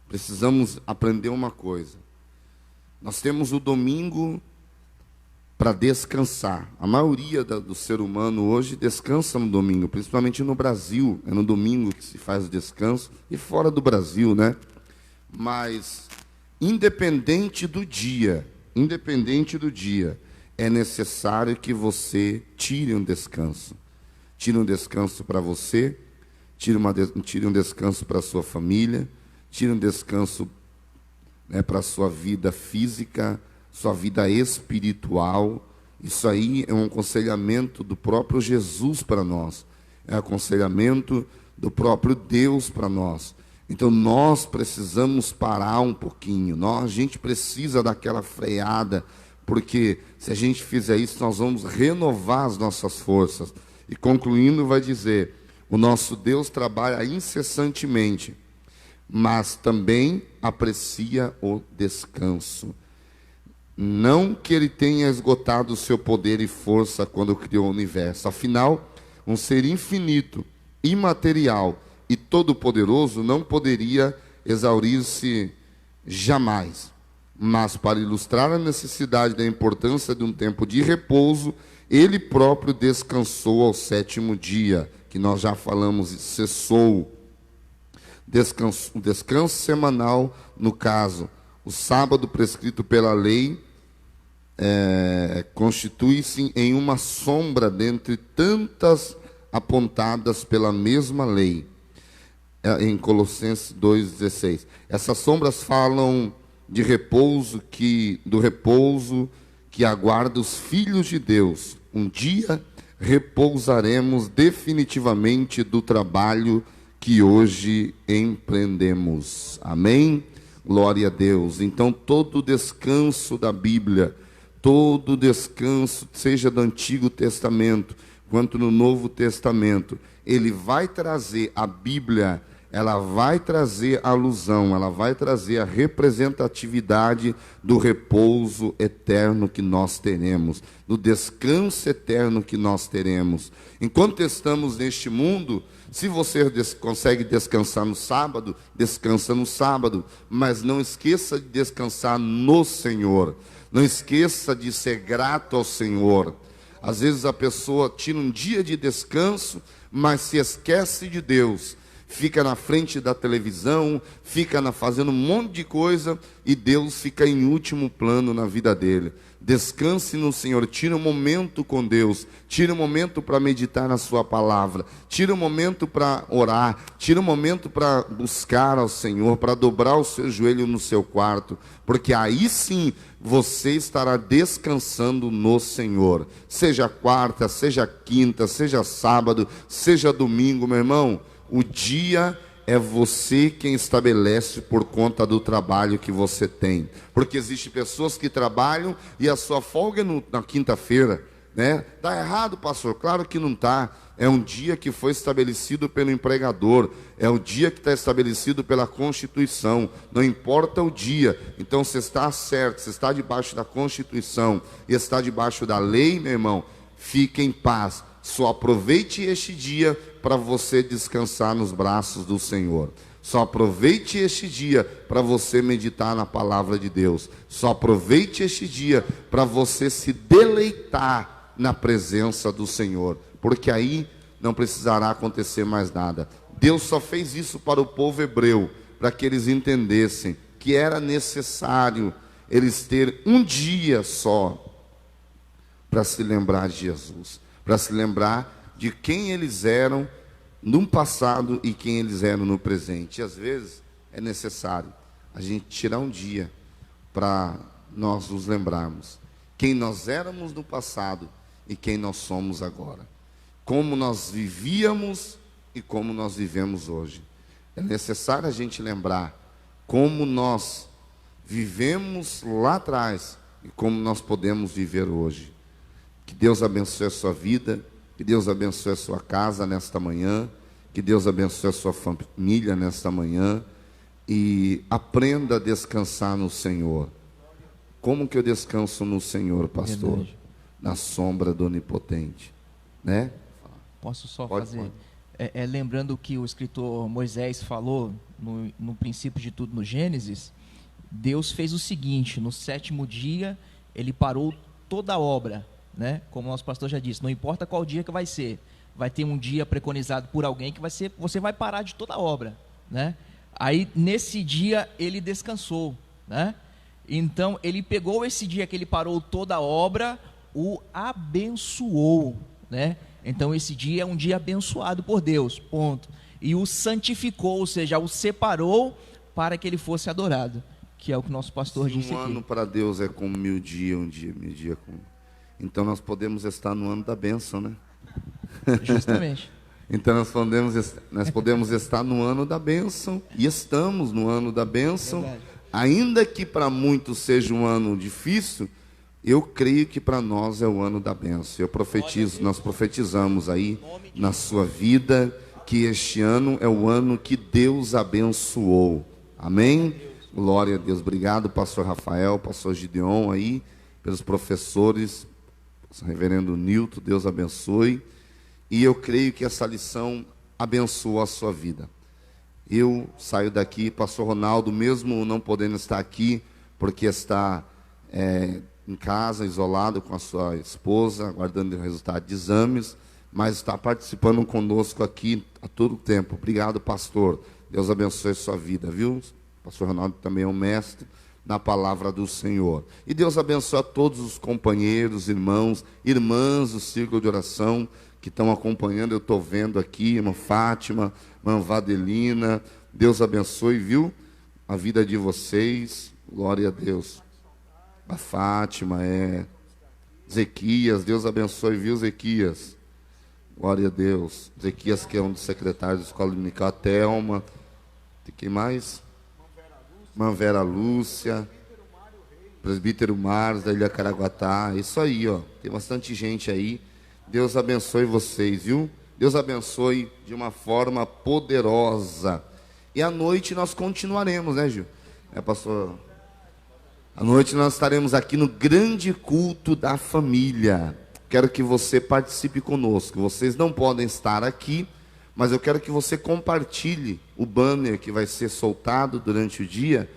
precisamos aprender uma coisa. Nós temos o domingo para descansar. A maioria do ser humano hoje descansa no domingo, principalmente no Brasil. É no domingo que se faz o descanso, e fora do Brasil, né? Mas, independente do dia, é necessário que você tire um descanso. Tire um descanso para você, tire um descanso para a sua família, tire um descanso para a sua vida física, sua vida espiritual. Isso aí é um aconselhamento do próprio Jesus para nós, é um aconselhamento do próprio Deus para nós. Então nós precisamos parar um pouquinho, a gente precisa daquela freada, porque se a gente fizer isso, nós vamos renovar as nossas forças. E concluindo, vai dizer: o nosso Deus trabalha incessantemente, mas também aprecia o descanso. Não que ele tenha esgotado o seu poder e força quando criou o universo. Afinal, um ser infinito, imaterial e todo-poderoso não poderia exaurir-se jamais. Mas, para ilustrar a necessidade da importância de um tempo de repouso, ele próprio descansou ao 7º dia, que nós já falamos, cessou. O descanso semanal, no caso, o sábado prescrito pela lei, constitui-se em uma sombra dentre tantas apontadas pela mesma lei, em Colossenses 2,16. Essas sombras falam de do repouso que aguarda os filhos de Deus. Um dia repousaremos definitivamente do trabalho que hoje empreendemos. Amém? Glória a Deus. Então, todo descanso da Bíblia, todo descanso, seja do Antigo Testamento, quanto no Novo Testamento, ele vai trazer a Bíblia, ela vai trazer a alusão, ela vai trazer a representatividade do repouso eterno que nós teremos, do descanso eterno que nós teremos. Enquanto estamos neste mundo, se você consegue descansar no sábado, descansa no sábado, mas não esqueça de descansar no Senhor. Não esqueça de ser grato ao Senhor. Às vezes a pessoa tira um dia de descanso, mas se esquece de Deus. Fica na frente da televisão, fica fazendo um monte de coisa e Deus fica em último plano na vida dele. Descanse no Senhor, tira um momento com Deus, tira um momento para meditar na sua palavra, tira um momento para orar, tira um momento para buscar ao Senhor, para dobrar o seu joelho no seu quarto, porque aí sim você estará descansando no Senhor. Seja quarta, seja quinta, seja sábado, seja domingo, meu irmão, o dia é você quem estabelece por conta do trabalho que você tem. Porque existem pessoas que trabalham e a sua folga é na quinta-feira, né? Está errado, pastor? Claro que não está. É um dia que foi estabelecido pelo empregador. É o dia que está estabelecido pela Constituição. Não importa o dia. Então, você está certo, você está debaixo da Constituição e está debaixo da lei, meu irmão, fique em paz. Só aproveite este dia para você descansar nos braços do Senhor. Só aproveite este dia para você meditar na palavra de Deus. Só aproveite este dia para você se deleitar na presença do Senhor, porque aí não precisará acontecer mais nada. Deus só fez isso para o povo hebreu, para que eles entendessem que era necessário eles ter um dia só para se lembrar de Jesus, para se lembrar de quem eles eram no passado e quem eles eram no presente. E às vezes é necessário a gente tirar um dia para nós nos lembrarmos quem nós éramos no passado e quem nós somos agora, como nós vivíamos e como nós vivemos hoje. É necessário a gente lembrar como nós vivemos lá atrás e como nós podemos viver hoje. Que Deus abençoe a sua vida, que Deus abençoe a sua casa nesta manhã, que Deus abençoe a sua família nesta manhã, e aprenda a descansar no Senhor. Como que eu descanso no Senhor, pastor? Verdade. Na sombra do Onipotente, né? Posso só fazer? Lembrando que o escritor Moisés falou no princípio de tudo, no Gênesis, Deus fez o seguinte: no 7º dia, ele parou toda a obra, né? Como o nosso pastor já disse, não importa qual dia que vai ser, vai ter um dia preconizado por alguém que vai ser, você vai parar de toda a obra, né? Aí nesse dia ele descansou, né? Então ele pegou esse dia que ele parou toda a obra, o abençoou, né? Então esse dia é um dia abençoado por Deus, ponto. E o santificou, ou seja, o separou para que ele fosse adorado, que é o que o nosso pastor disse aqui. Um ano para Deus é como 1000 dias, um dia, 1000 dias como... Então nós podemos estar no ano da bênção, né? Justamente. Então nós podemos estar no ano da bênção, e estamos no ano da bênção. Verdade. Ainda que para muitos seja um ano difícil, eu creio que para nós é o ano da bênção. Eu profetizo, nós profetizamos aí na sua vida que este ano é o ano que Deus abençoou. Amém? Glória a Deus. Obrigado, pastor Rafael, pastor Gideon aí, pelos professores, reverendo Nilton, Deus abençoe. E eu creio que essa lição abençoou a sua vida. Eu saio daqui, pastor Ronaldo, mesmo não podendo estar aqui, porque está em casa, isolado com a sua esposa, aguardando o resultado de exames, mas está participando conosco aqui a todo tempo. Obrigado, pastor. Deus abençoe a sua vida, viu? Pastor Ronaldo também é um mestre na palavra do Senhor. E Deus abençoe a todos os companheiros, irmãos, irmãs do círculo de oração que estão acompanhando. Eu estou vendo aqui, irmã Fátima, irmã Vadelina. Deus abençoe, viu? A vida de vocês. Glória a Deus. A Fátima, Zequias, Deus abençoe, viu, Zequias? Glória a Deus. Zequias, que é um dos secretários da escola dominical, a Thelma. Quem mais? Irmã Vera Lúcia. Presbítero Marcos, da Ilha Caraguatá. Isso aí, ó. Tem bastante gente aí. Deus abençoe vocês, viu? Deus abençoe de uma forma poderosa. E à noite nós continuaremos, né, Gil? Pastor? À noite nós estaremos aqui no grande culto da família. Quero que você participe conosco. Vocês não podem estar aqui, mas eu quero que você compartilhe o banner que vai ser soltado durante o dia.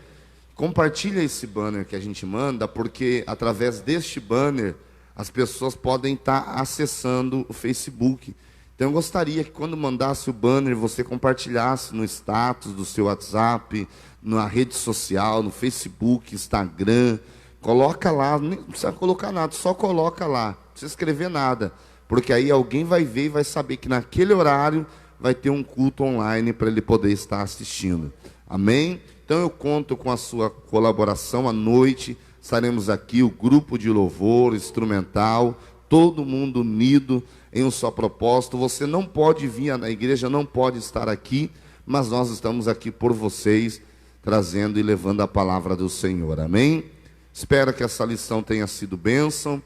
Compartilhe esse banner que a gente manda, porque através deste banner as pessoas podem estar acessando o Facebook. Então eu gostaria que quando mandasse o banner, você compartilhasse no status do seu WhatsApp, na rede social, no Facebook, Instagram. Coloca lá, não precisa colocar nada, só coloca lá, não precisa escrever nada, porque aí alguém vai ver e vai saber que naquele horário vai ter um culto online para ele poder estar assistindo. Amém? Então eu conto com a sua colaboração. À noite estaremos aqui, o grupo de louvor, instrumental, todo mundo unido em um só propósito. Você não pode vir na igreja, não pode estar aqui, mas nós estamos aqui por vocês, trazendo e levando a palavra do Senhor. Amém? Espero que essa lição tenha sido bênção,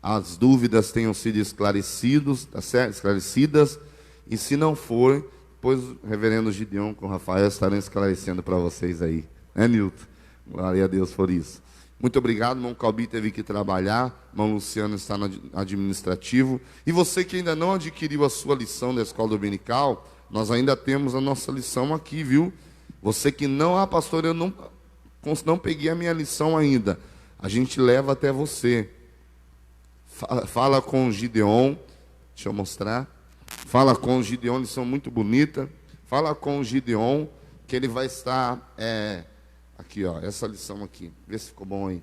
as dúvidas tenham sido esclarecidas, e se não for, depois o reverendo Gideon com o Rafael estarão esclarecendo para vocês aí. Né, Nilton? Glória a Deus por isso. Muito obrigado, irmão Calbi teve que trabalhar, irmão Luciano está no administrativo. E você que ainda não adquiriu a sua lição da escola dominical, nós ainda temos a nossa lição aqui, viu? Você que não, pastor, eu não peguei a minha lição ainda. A gente leva até você. Fala com o Gideon, deixa eu mostrar. Fala com o Gideon, lição muito bonita. Fala com o Gideon, que ele vai estar... aqui, ó, essa lição aqui. Vê se ficou bom aí.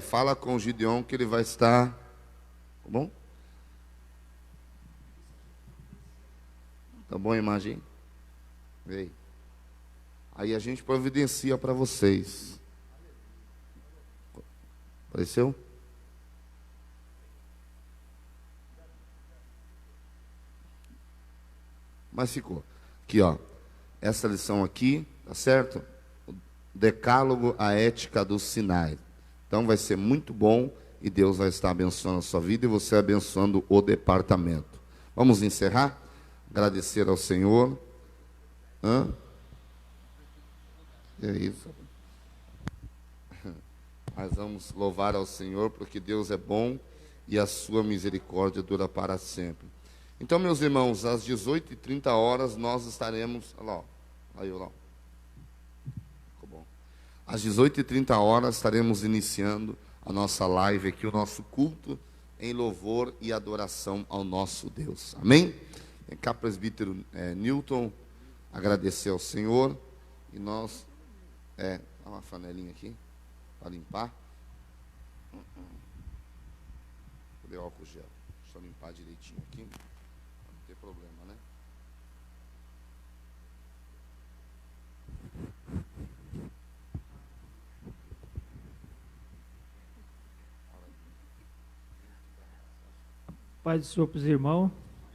Fala com o Gideon, que ele vai estar... Tá bom? Tá bom a imagem? Vem. Aí a gente providencia para vocês. Apareceu? Mas ficou. Aqui, ó. Essa lição aqui, tá certo? O Decálogo, a ética do Sinai. Então vai ser muito bom e Deus vai estar abençoando a sua vida e você abençoando o departamento. Vamos encerrar? Agradecer ao Senhor. É isso. Mas vamos louvar ao Senhor, porque Deus é bom e a sua misericórdia dura para sempre. Então, meus irmãos, às 18h30 nós estaremos... Olha lá, aí, olha lá. Ficou bom. Às 18h30 estaremos iniciando a nossa live aqui, o nosso culto em louvor e adoração ao nosso Deus. Amém? Vem cá, presbítero Nilton, agradecer ao Senhor. E nós... dá uma flanelinha aqui, para limpar. Cadê o álcool gel? Deixa eu limpar direitinho aqui. Não tem problema, né? Paz do Senhor para os irmãos.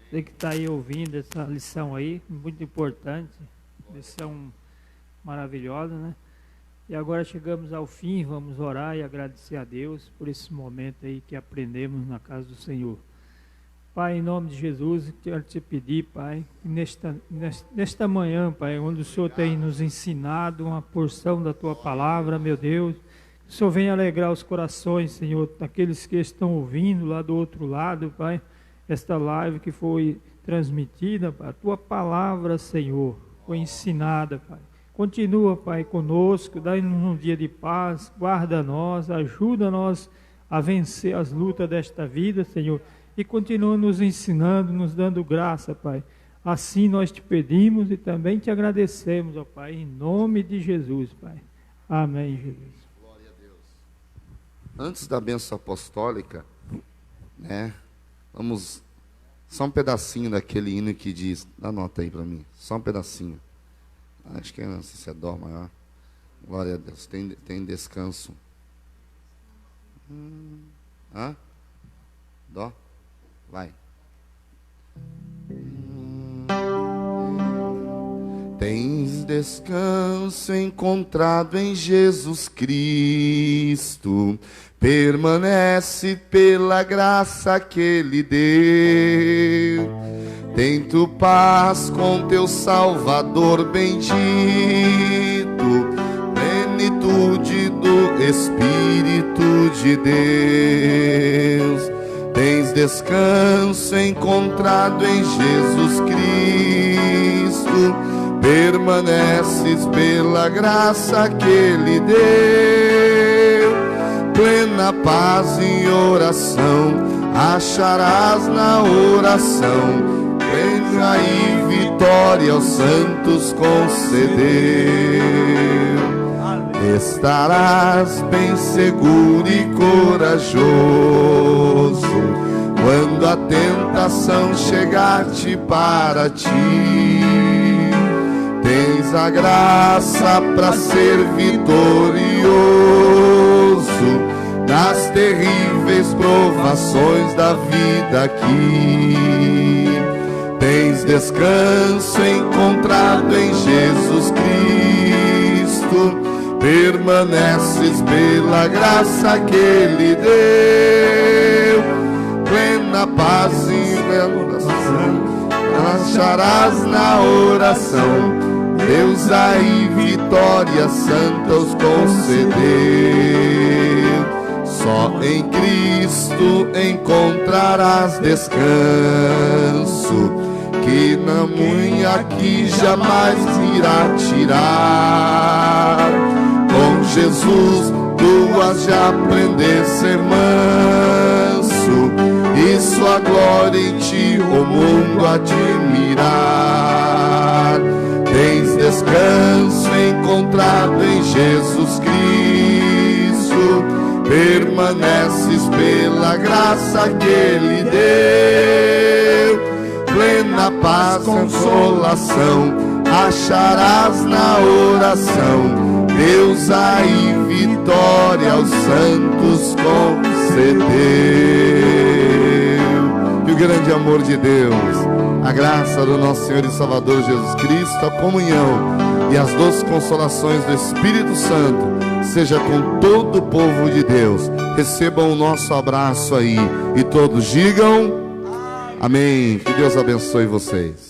Você que está aí ouvindo essa lição aí, muito importante. Lição maravilhosa, né? E agora chegamos ao fim, vamos orar e agradecer a Deus por esse momento aí que aprendemos na casa do Senhor. Pai, em nome de Jesus, quero te pedir, Pai, que nesta manhã, Pai, onde o Senhor tem nos ensinado uma porção da Tua palavra, meu Deus, que o Senhor venha alegrar os corações, Senhor, daqueles que estão ouvindo lá do outro lado, Pai, esta live que foi transmitida, Pai, a Tua palavra, Senhor, foi ensinada, Pai. Continua, Pai, conosco, dá-nos um dia de paz, guarda nós, ajuda nós a vencer as lutas desta vida, Senhor, e continua nos ensinando, nos dando graça, Pai. Assim nós te pedimos e também te agradecemos, ó Pai, em nome de Jesus, Pai. Amém, Jesus. Glória a Deus. Antes da bênção apostólica, né, vamos, só um pedacinho daquele hino que diz, dá nota aí para mim, só um pedacinho. Acho que não sei se é dó maior. Glória a Deus, tem descanso. Dó? Vai. Tens descanso encontrado em Jesus Cristo, permanece pela graça que Ele deu. Tem tu paz com teu Salvador bendito, plenitude do Espírito de Deus. Tens descanso encontrado em Jesus Cristo, permaneces pela graça que Ele deu. Plena paz em oração, acharás na oração, plena e vitória aos santos concedeu. Estarás bem seguro e corajoso quando a tentação chegar-te para ti. Tens a graça para ser vitorioso nas terríveis provações da vida aqui. Tens descanso encontrado em Jesus Cristo, permaneces pela graça que Ele deu. Plena paz em oração, acharás na oração, Deus aí vitória santa os concedeu. Só em Cristo encontrarás descanso, que na unha aqui jamais irá tirar. Com Jesus tu has de aprender a ser manso, e sua glória em ti o mundo admirar. Tens descanso encontrado em Jesus Cristo, permaneces pela graça que Ele deu. Plena paz, consolação, acharás na oração, Deus aí vitória aos santos concedeu. E o grande amor de Deus, a graça do nosso Senhor e Salvador Jesus Cristo, a comunhão e as doces consolações do Espírito Santo seja com todo o povo de Deus. Recebam o nosso abraço aí e todos digam amém. Que Deus abençoe vocês.